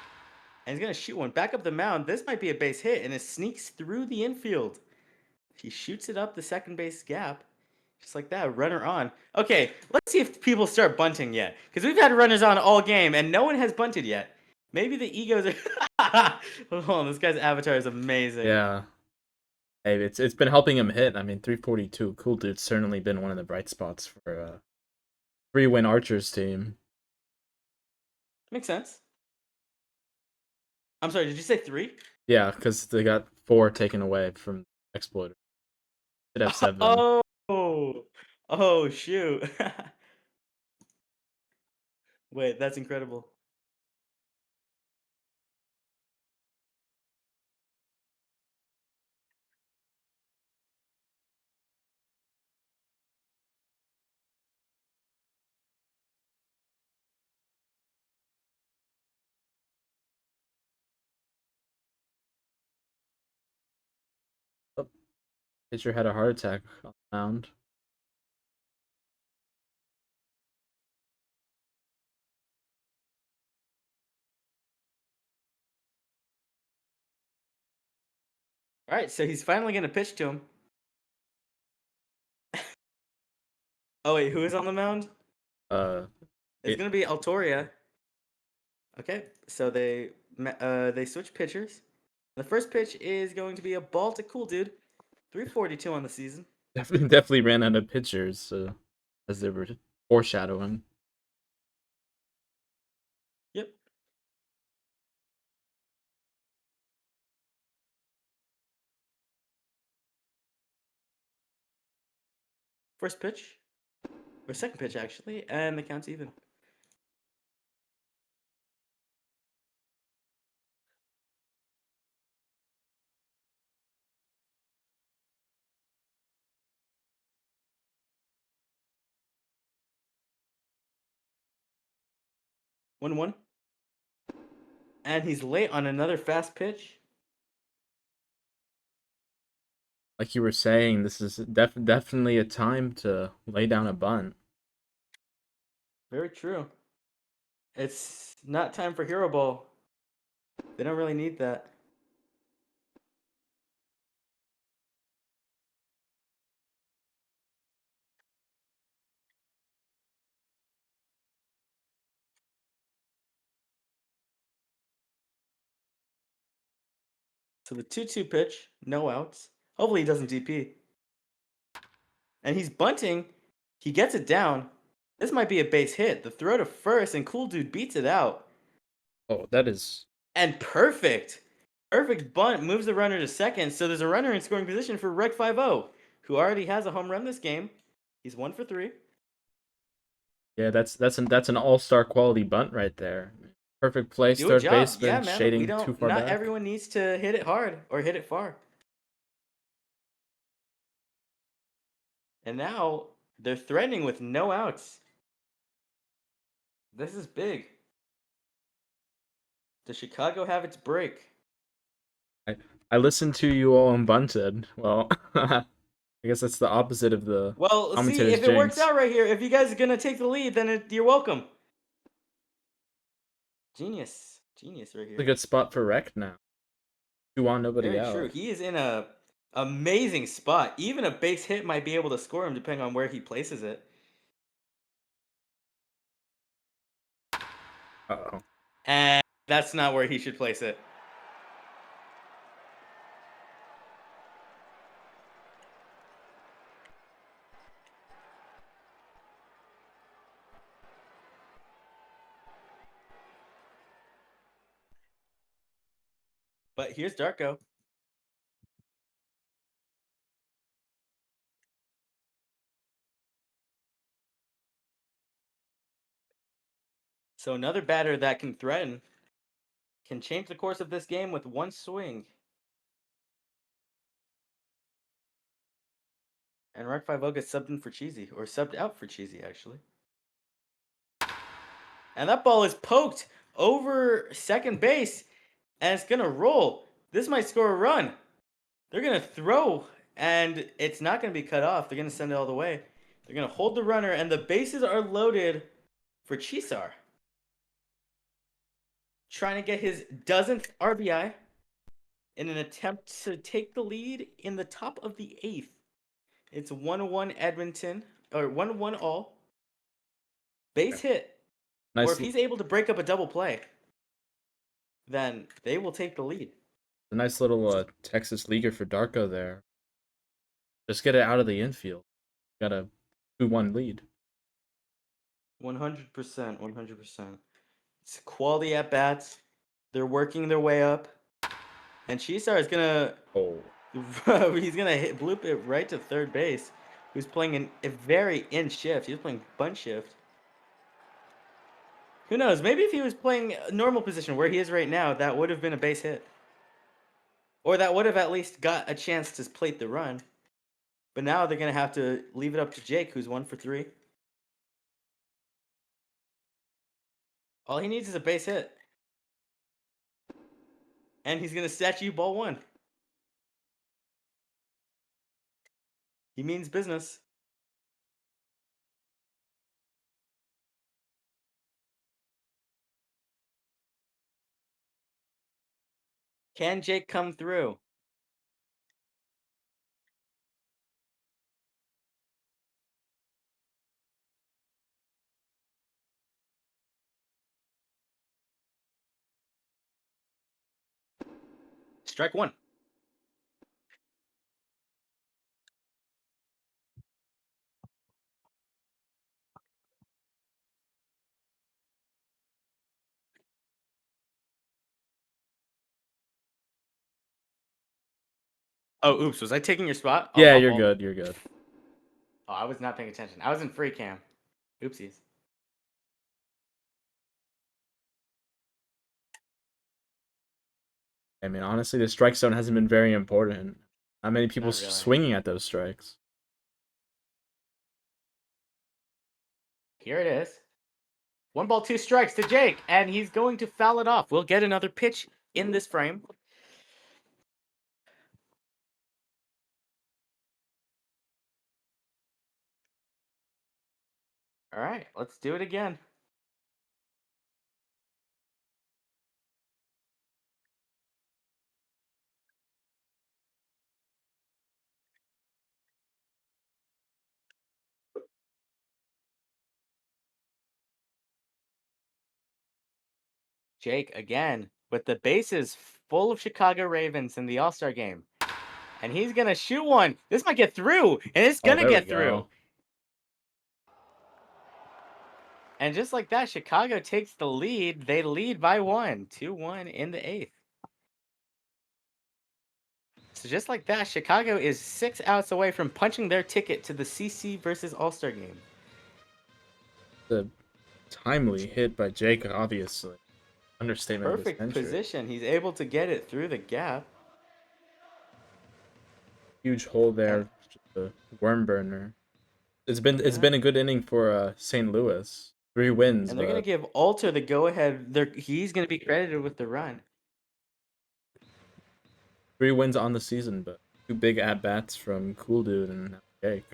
B: he's gonna shoot one back up the mound. This might be a base hit, and it sneaks through the infield. He shoots it up the second base gap. Just like that, runner on. Okay, let's see if people start bunting yet. Because we've had runners on all game, and no one has bunted yet. Maybe the egos are... Hold on, this guy's avatar is amazing.
A: Yeah. Hey, it's been helping him hit. I mean, 342. Cool dude's certainly been one of the bright spots for a 3-win Archers team.
B: Makes sense. I'm sorry, did you say 3?
A: Yeah, because they got 4 taken away from Exploiter. Should have 7.
B: Oh, shoot. Wait, that's incredible.
A: Oh, pitcher had a heart attack on the mound.
B: All right, so he's finally going to pitch to him. Oh, wait, who is on the mound? It's going to be Altoria. Okay, so they switch pitchers. The first pitch is going to be a ball to Cool Dude. 342 on the season.
A: Definitely ran out of pitchers as they were foreshadowing.
B: Yep. First pitch. Or second pitch, actually. And the count's even. 1-1. And he's late on another fast pitch.
A: Like you were saying, this is definitely a time to lay down a bunt.
B: Very true. It's not time for hero ball. They don't really need that. So the 2-2 pitch, no outs. Hopefully he doesn't DP. And he's bunting. He gets it down. This might be a base hit. The throw to first, and Cool Dude beats it out.
A: Oh, that is...
B: And perfect. Perfect bunt moves the runner to second. So there's a runner in scoring position for Rec 50, who already has a home run this game. He's 1 for 3.
A: Yeah, that's an all-star quality bunt right there. Perfect place,
B: Do a
A: third
B: job.
A: baseman,
B: Yeah, man.
A: shading too far
B: Not
A: back.
B: everyone needs to hit it hard or hit it far. And now they're threatening with no outs. This is big. Does Chicago have its break?
A: I listened to you all and bunted. Well, I guess that's the opposite of the
B: Well, see,
A: commentator's
B: if it works
A: jinx.
B: out right here, if you guys are going to take the lead, then you're welcome. Genius. Genius right
A: It's a
B: here.
A: good spot for Rec now. 2-1, nobody
B: Very
A: out.
B: true. He is in a amazing spot. Even a base hit might be able to score him depending on where he places it.
A: Uh-oh.
B: And that's not where he should place it. But here's Darko. So another batter that can threaten, can change the course of this game with one swing. And Rec 50 gets subbed in for Cheesy, or subbed out for Cheesy, actually. And that ball is poked over second base, and it's going to roll. This might score a run. They're going to throw, and it's not going to be cut off. They're going to send it all the way. They're going to hold the runner, and the bases are loaded for Chisar. Trying to get his dozenth RBI in an attempt to take the lead in the top of the 8th. It's 1-1 Edmonton, or 1-1 all. Base hit. Or
A: Nice,
B: if he's able to break up a double play, then they will take the lead.
A: a nice little Texas leaguer for Darko there. Just get it out of the infield. Got a 2-1 lead.
B: 100%, 100%. It's quality at bats. They're working their way up. And Chisar is gonna
A: Oh.
B: he's gonna bloop it right to third base. Who's playing a very in shift. He was playing bunt shift. Who knows? Maybe if he was playing a normal position where he is right now, that would have been a base hit. Or that would have at least got a chance to plate the run. But now they're going to have to leave it up to Jake, who's 1 for 3. All he needs is a base hit. And he's going to statue ball 1. He means business. Can Jake come through? Strike 1. Oh, oops. Was I taking your spot?
A: Yeah,
B: I'll
A: you're
B: fall.
A: good. You're good.
B: Oh, I was not paying attention. I was in free cam. Oopsies.
A: I mean, honestly, the strike zone hasn't been very important. Not many people
B: Not really.
A: swinging at those strikes.
B: Here it is. 1 ball, 2 strikes to Jake, and he's going to foul it off. We'll get another pitch in this frame. All right, let's do it again. Jake again with the bases full of Chicago Ravens in the All-Star game. And he's going to shoot one. This might get through, and it's going to
A: there we
B: get through.
A: go.
B: And just like that, Chicago takes the lead. They lead by 1, 2-1 in the 8th. So just like that, Chicago is 6 outs away from punching their ticket to the CC versus All-Star game.
A: The timely hit by Jake, obviously. Understatement of the
B: Perfect
A: century.
B: position. He's able to get it through the gap.
A: Huge hole there. Just a worm burner. It's been a good inning for St. Louis. 3 wins.
B: And they're going to give Alter the go-ahead. He's going to be credited with the run.
A: 3 wins on the season, but 2 big at-bats from Cool Dude and Jake.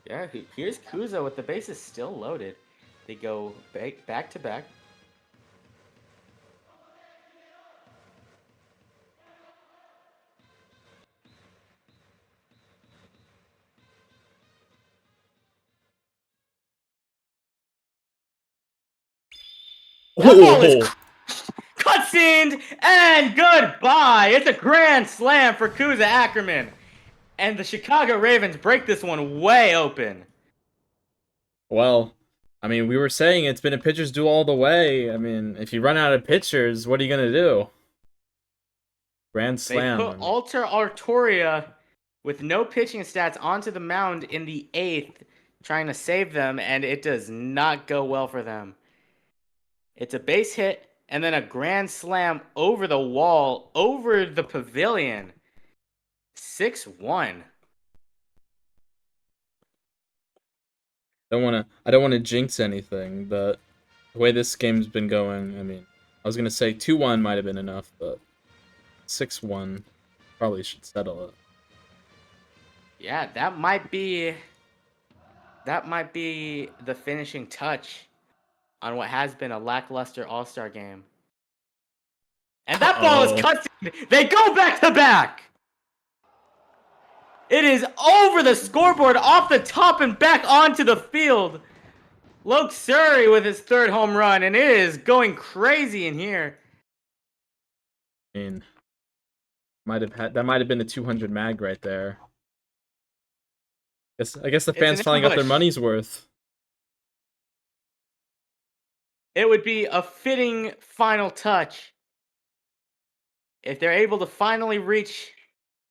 B: Yeah, here's Kuzo with the bases still loaded. They go back to back. That ball is cutscened, and goodbye. It's a grand slam for Kuza Ackerman. And the Chicago Ravens break this one way open.
A: Well, I mean, we were saying it's been a pitcher's duel all the way. I mean, if you run out of pitchers, what are you going to do? Grand slam.
B: They put Alter Artoria with no pitching stats onto the mound in the 8th, trying to save them, and it does not go well for them. It's a base hit, and then a grand slam over the wall, over the pavilion. 6-1.
A: I don't want to jinx anything, but the way this game's been going, I mean, I was going to say 2-1 might have been enough, but 6-1 probably should settle it.
B: Yeah, that might be the finishing touch on what has been a lackluster All-Star game. And that ball is cut. They go back to back. It is over the scoreboard, off the top and back onto the field. Loke Surrey with his 3rd home run, and it is going crazy in here.
A: I mean, that might have been a 200 mag right there. I guess the fans finally got their money's worth.
B: It would be a fitting final touch if they're able to finally reach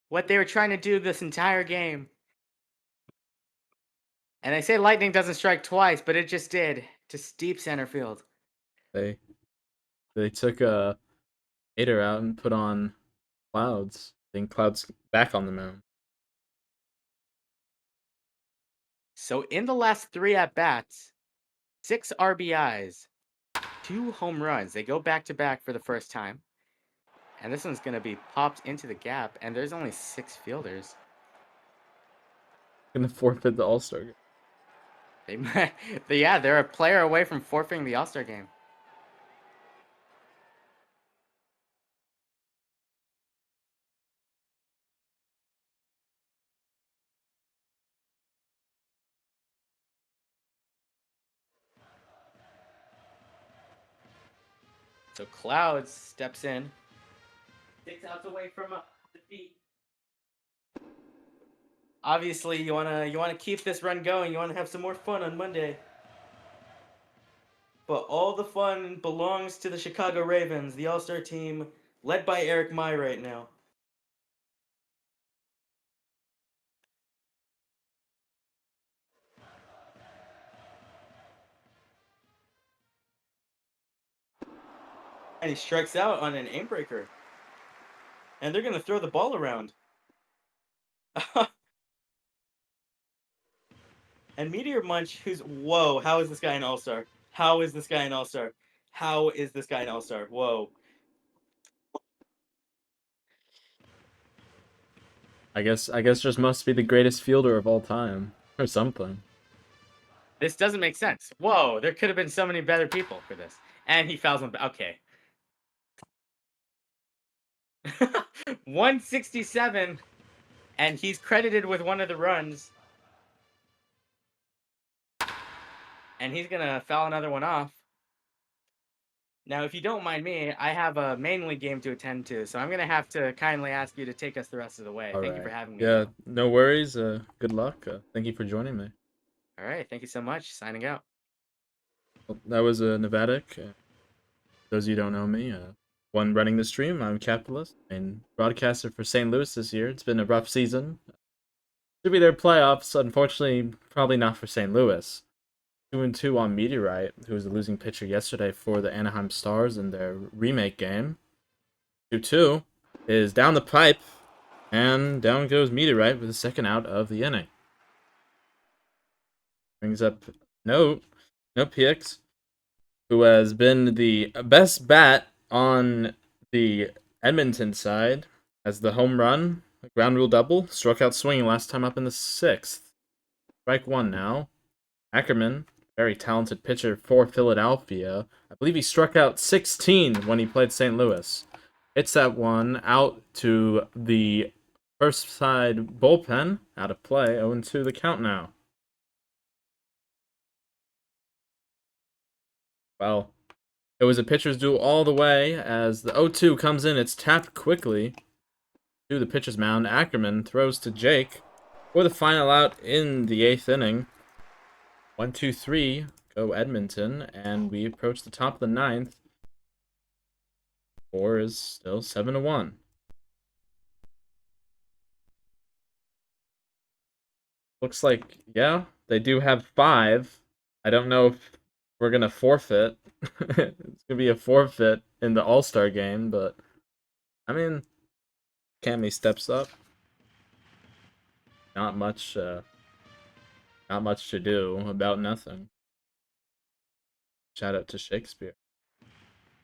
B: what they were trying to do this entire game. And they say lightning doesn't strike twice, but it just did to deep center field.
A: They took a Hater out and put on Clouds. I think Clouds back on the mound.
B: So in the last 3 at-bats, 6 RBIs, 2 home runs. They go back-to-back for the first time. And this one's going to be popped into the gap, and there's only 6 fielders.
A: Gonna forfeit the All-Star game.
B: They're a player away from forfeiting the All-Star game. So Clouds steps in. 6 outs away from defeat. Obviously, you wanna keep this run going. You wanna have some more fun on Monday. But all the fun belongs to the Chicago Ravens, the All-Star team, led by EricMye right now. And he strikes out on an aim breaker. And they're gonna throw the ball around. And Meteor Munch, who's whoa? How is this guy an all-star? How is this guy an all-star? How is this guy an all-star? Whoa.
A: I guess just must be the greatest fielder of all time or something.
B: This doesn't make sense. Whoa, there could have been so many better people for this. And he fouls him. Okay. 167, and he's credited with one of the runs. And he's going to foul another one off. Now, if you don't mind me, I have a main league game to attend to, so I'm going to have to kindly ask you to take us the rest of the way. Thank you for having me.
A: Yeah, no worries. Good luck. Thank you for joining me.
B: All right, thank you so much. Signing out.
A: Well, that was Nevadic. Those of you who don't know me, one running the stream. I'm Capitalist and broadcaster for St. Louis this year. It's been a rough season. Should be their playoffs. Unfortunately, probably not for St. Louis. 2-2 on Meteorite, who was the losing pitcher yesterday for the Anaheim Stars in their remake game. 2-2 is down the pipe, and down goes Meteorite with the second out of the inning. Brings up no PX, who has been the best bat on the Edmonton side, as the home run, a ground rule double, struck out swinging last time up in the 6th. Strike one now. Ackerman, very talented pitcher for Philadelphia. I believe he struck out 16 when he played St. Louis. Hits that one out to the first side bullpen. Out of play. 0-2 the count now. Well, it was a pitcher's duel all the way as the 0-2 comes in. It's tapped quickly to the pitcher's mound. Ackerman throws to Jake for the final out in the 8th inning. 1-2-3, go Edmonton, and we approach the top of the 9th. Score is still 7-1. Looks like, yeah, they do have 5. I don't know if we're gonna forfeit. It's gonna be a forfeit in the All-Star game, but I mean, Cammy steps up. Not much to do, about nothing. Shout out to Shakespeare.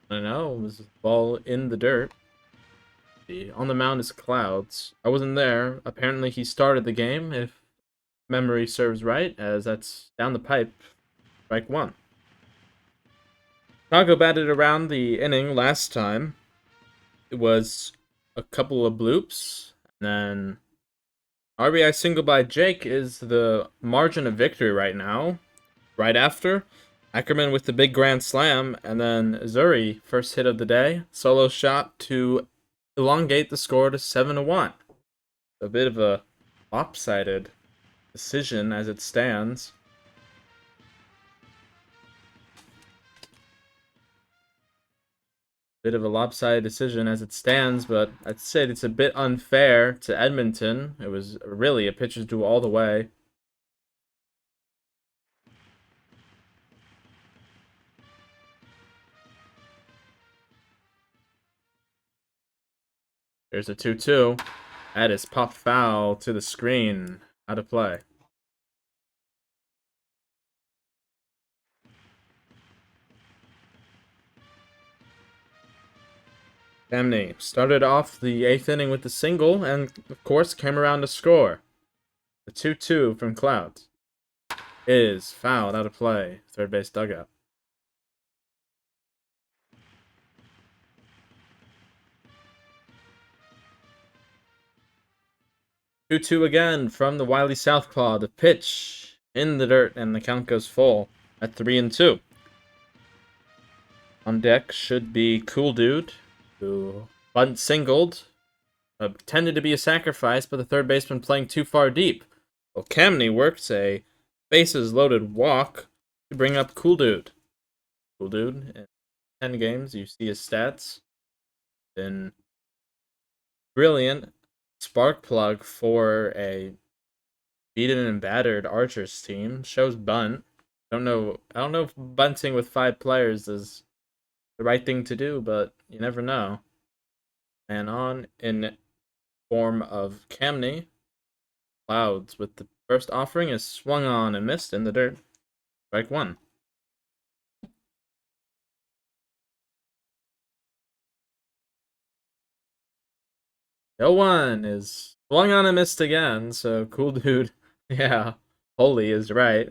A: I know, it was a ball in the dirt. On the mound is Clouds. I wasn't there. Apparently he started the game, if memory serves right, as that's down the pipe. Strike one. Chicago batted around the inning last time. It was a couple of bloops, and then RBI single by Jake is the margin of victory right now. Right after, Ackerman with the big grand slam, and then Zuri, first hit of the day, solo shot to elongate the score to 7-1. A bit of a lopsided decision as it stands. Bit of a lopsided decision as it stands, but I'd say it's a bit unfair to Edmonton. It was really a pitcher's duel all the way. There's a 2-2. That is popped foul to the screen. Out of play. Damney started off the 8th inning with the single, and of course came around to score. The 2-2 from Clouds is fouled out of play. Third base dugout. Two again from the wily southpaw. The pitch in the dirt, and the count goes full at 3-2. On deck should be Cool Dude, who bunt singled. Tended to be a sacrifice, but the third baseman playing too far deep. Well, Camney works a bases loaded walk to bring up Cool Dude. Cool Dude, in 10 games, you see his stats. Been brilliant. Spark plug for a beaten and battered Archers team. Shows bunt. I don't know if bunting with 5 players is the right thing to do, but you never know. And on in form of Camney. Clouds with the First offering is swung on and missed in the dirt. Strike one. 0-1 is swung on and missed again, so cool dude. Yeah, Holy is right.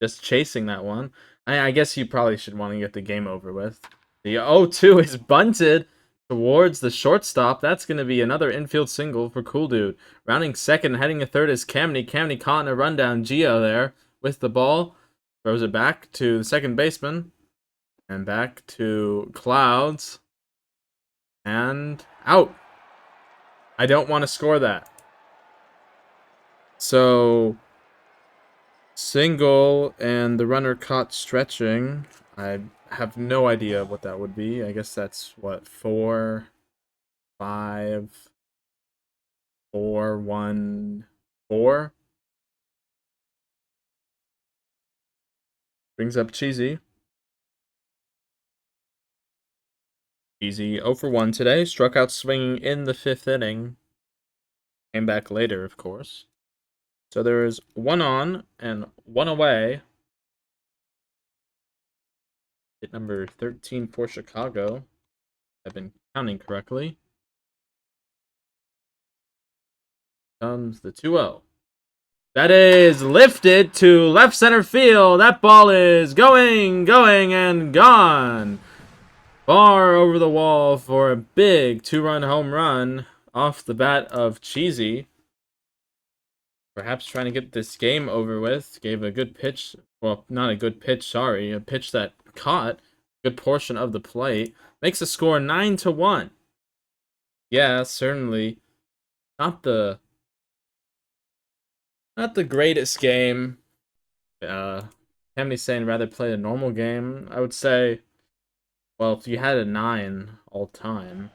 A: Just chasing that one. I guess you probably should want to get the game over with. The 0-2 is bunted towards the shortstop. That's going to be another infield single for cool dude. Rounding second, heading to third is Camney. Camney caught in a rundown. Gio there with the ball. Throws it back to the second baseman. And back to Clouds. And out. I don't want to score that. So, single and the runner caught stretching. I have no idea what that would be. I guess that's what, 4, 5, 4, 1, 4. Brings up Cheesy. Cheesy 0 for 1 today. Struck out swinging in the 5th inning. Came back later, of course. So there is 1 on and 1 away. Hit number 13 for Chicago. I've been counting correctly. Comes the 2-0. That is lifted to left center field. That ball is going, and gone. Far over the wall for a big 2-run home run off the bat of Cheesy. Perhaps trying to get this game over with. Gave a good pitch. Well, not a good pitch, sorry. A pitch that caught a good portion of the plate. Makes the score 9-1. Yeah, certainly. Not the greatest game. Hamney's saying rather play a normal game. I would say, well, if you had a 9 all time,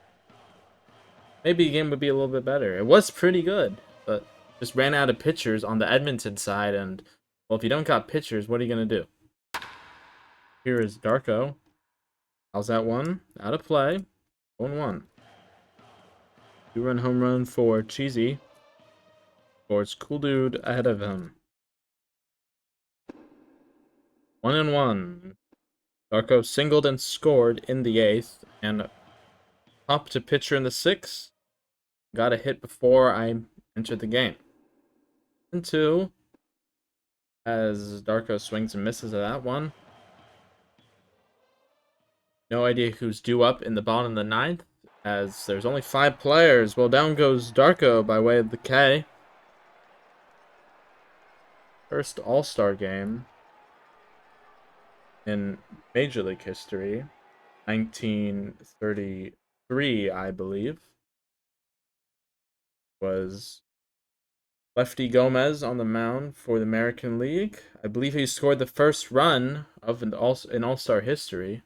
A: maybe the game would be a little bit better. It was pretty good, but just ran out of pitchers on the Edmonton side, and, well, if you don't got pitchers, what are you going to do? Here is Darko. How's that one? Out of play. 1-1. 2-run home run for Cheesy. Scores cool dude ahead of him. 1-1. Darko singled and scored in the 8th, and up to pitcher in the 6th. Got a hit before I entered the game. And 2, as Darko swings and misses at that one. No idea who's due up in the bottom of the 9th, as there's only 5 players. Well, down goes Darko by way of the K. First All-Star game in Major League history. 1933, I believe. Was Lefty Gomez on the mound for the American League. I believe he scored the first run of in All-Star history.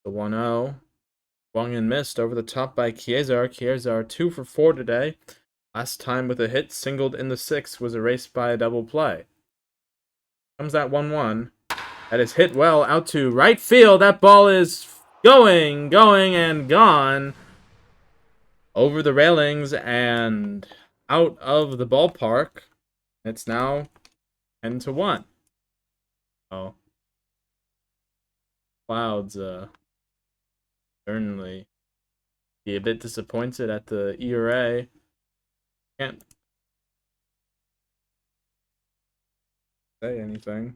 A: The 1-0. Swung and missed over the top by Chiesar. Chiesar 2 for 4 today. Last time with a hit, singled in the 6th, was erased by a double play. Comes that 1-1. That is hit well out to right field. That ball is going, and gone. Over the railings and out of the ballpark. It's now 10-1. Oh. Clouds certainly be a bit disappointed at the ERA. Can't say anything.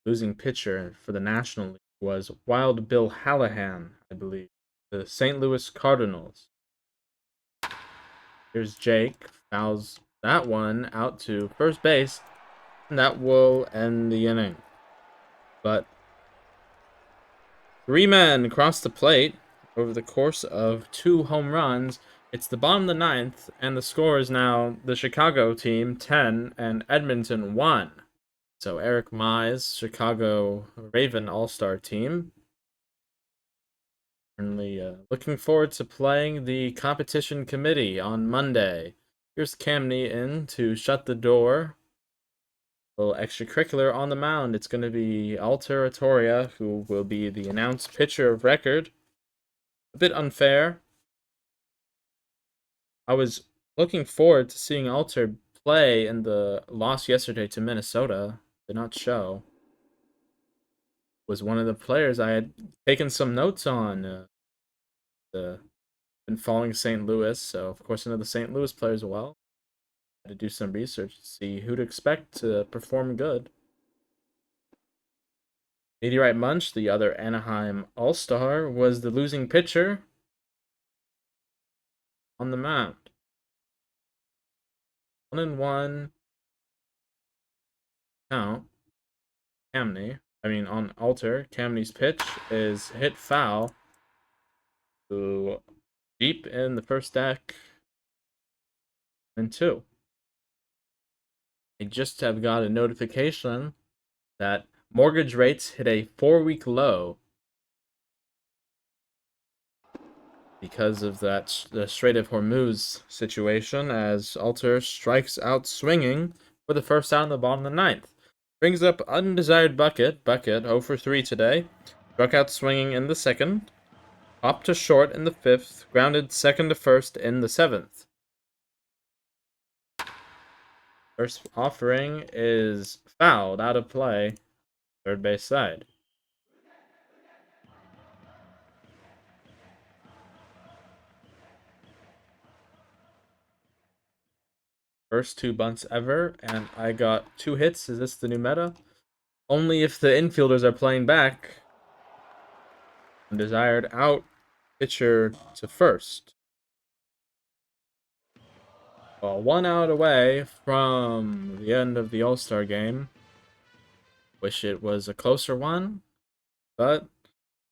A: Losing pitcher for the National League was Wild Bill Hallahan, I believe. The St. Louis Cardinals. Here's Jake. Fouls that one out to first base. And that will end the inning. But 3 men across the plate over the course of 2 home runs. It's the bottom of the 9th, and the score is now the Chicago team 10 and Edmonton 1. So EricMye's Chicago Raven All-Star team. Certainly looking forward to playing the competition committee on Monday. Here's Camney in to shut the door. A little extracurricular on the mound. It's going to be Alter Atoria, who will be the announced pitcher of record. a bit unfair. I was looking forward to seeing Alter play in the loss yesterday to Minnesota. Did not show. Was one of the players I had taken some notes on. Been following St. Louis, so of course I know the St. Louis players well. Had to do some research to see who to expect to perform good. EricMye, the other Anaheim All-Star, was the losing pitcher on the mound. 1-1 count. On Alter, Camney's pitch is hit foul to deep in the first deck and 2. I just have got a notification that mortgage rates hit a 4-week low because of the Strait of Hormuz situation, as Alter strikes out swinging for the first out in the bottom of the 9th. Brings up undesired Bucket. Bucket 0 for 3 today. Struck out swinging in the 2nd. Popped to short in the 5th. Grounded 2nd to 1st in the 7th. First offering is fouled out of play. Third base side. First 2 bunts ever, and I got 2 hits. Is this the new meta? Only if the infielders are playing back. Undesired out. Pitcher to first. Well, 1 out away from the end of the All-Star game. Wish it was a closer one, but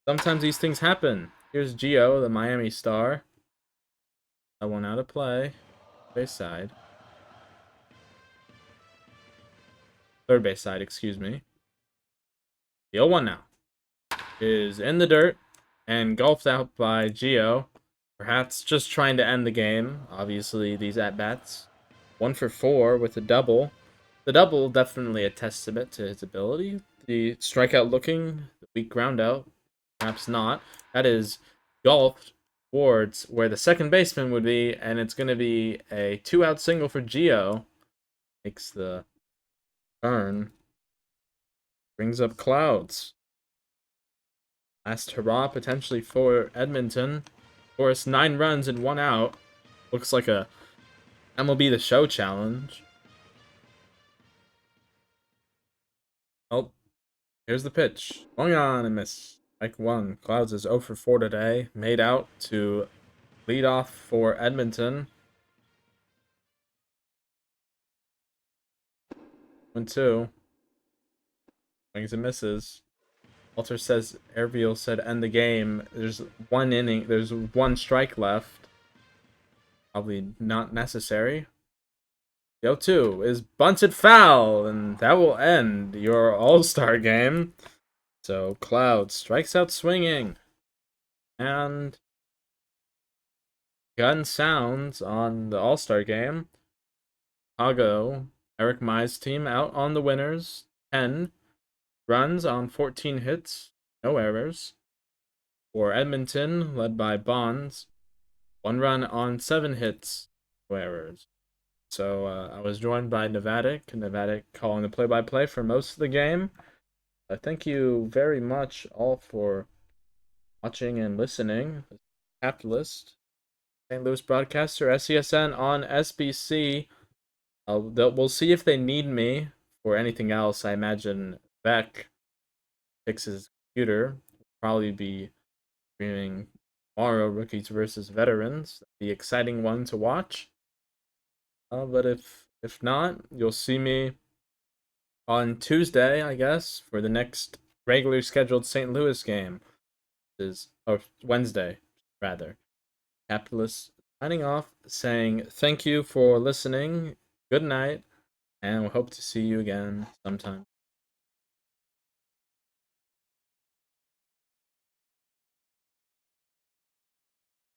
A: sometimes these things happen. Here's Gio, the Miami star. That one out of play. Base side. Third base side, excuse me. The 0-1 now is in the dirt and golfed out by Gio. Perhaps just trying to end the game. Obviously, these at-bats. 1 for 4 with a double. The double definitely a testament to his ability. The strikeout looking, the weak ground out, perhaps not. That is golfed towards where the second baseman would be, and it's going to be a 2-out single for Gio. Makes the turn. Brings up clouds. Last hurrah potentially for Edmonton. Of course, 9 runs and 1 out. Looks like a MLB The Show challenge. Oh, here's the pitch. Going on and miss. Strike 1. Clouds is 0 for 4 today. Made out to lead off for Edmonton. 1-2. Swings and misses. Walter says Airville said end the game. There's 1 inning. There's 1 strike left. Probably not necessary. The 0-2 is bunted foul, and that will end your All-Star game. So Cloud strikes out swinging. And gun sounds on the All-Star game. Chicago, EricMye's team out on the winners. 10 runs on 14 hits, no errors. For Edmonton, led by Baunz, 1 run on 7 hits, no errors. So I was joined by Nevadic calling the play-by-play for most of the game. Thank you very much all for watching and listening. Capitalist, St. Louis broadcaster, SESN on SBC. We'll see if they need me for anything else. I imagine Beck fixes computer. Will probably be streaming tomorrow, Rookies versus Veterans. The exciting one to watch. But if not, you'll see me on Tuesday, I guess, for the next regularly scheduled St. Louis game. Or Wednesday, rather. Capitalist signing off, saying thank you for listening. Good night, and we hope to see you again sometime.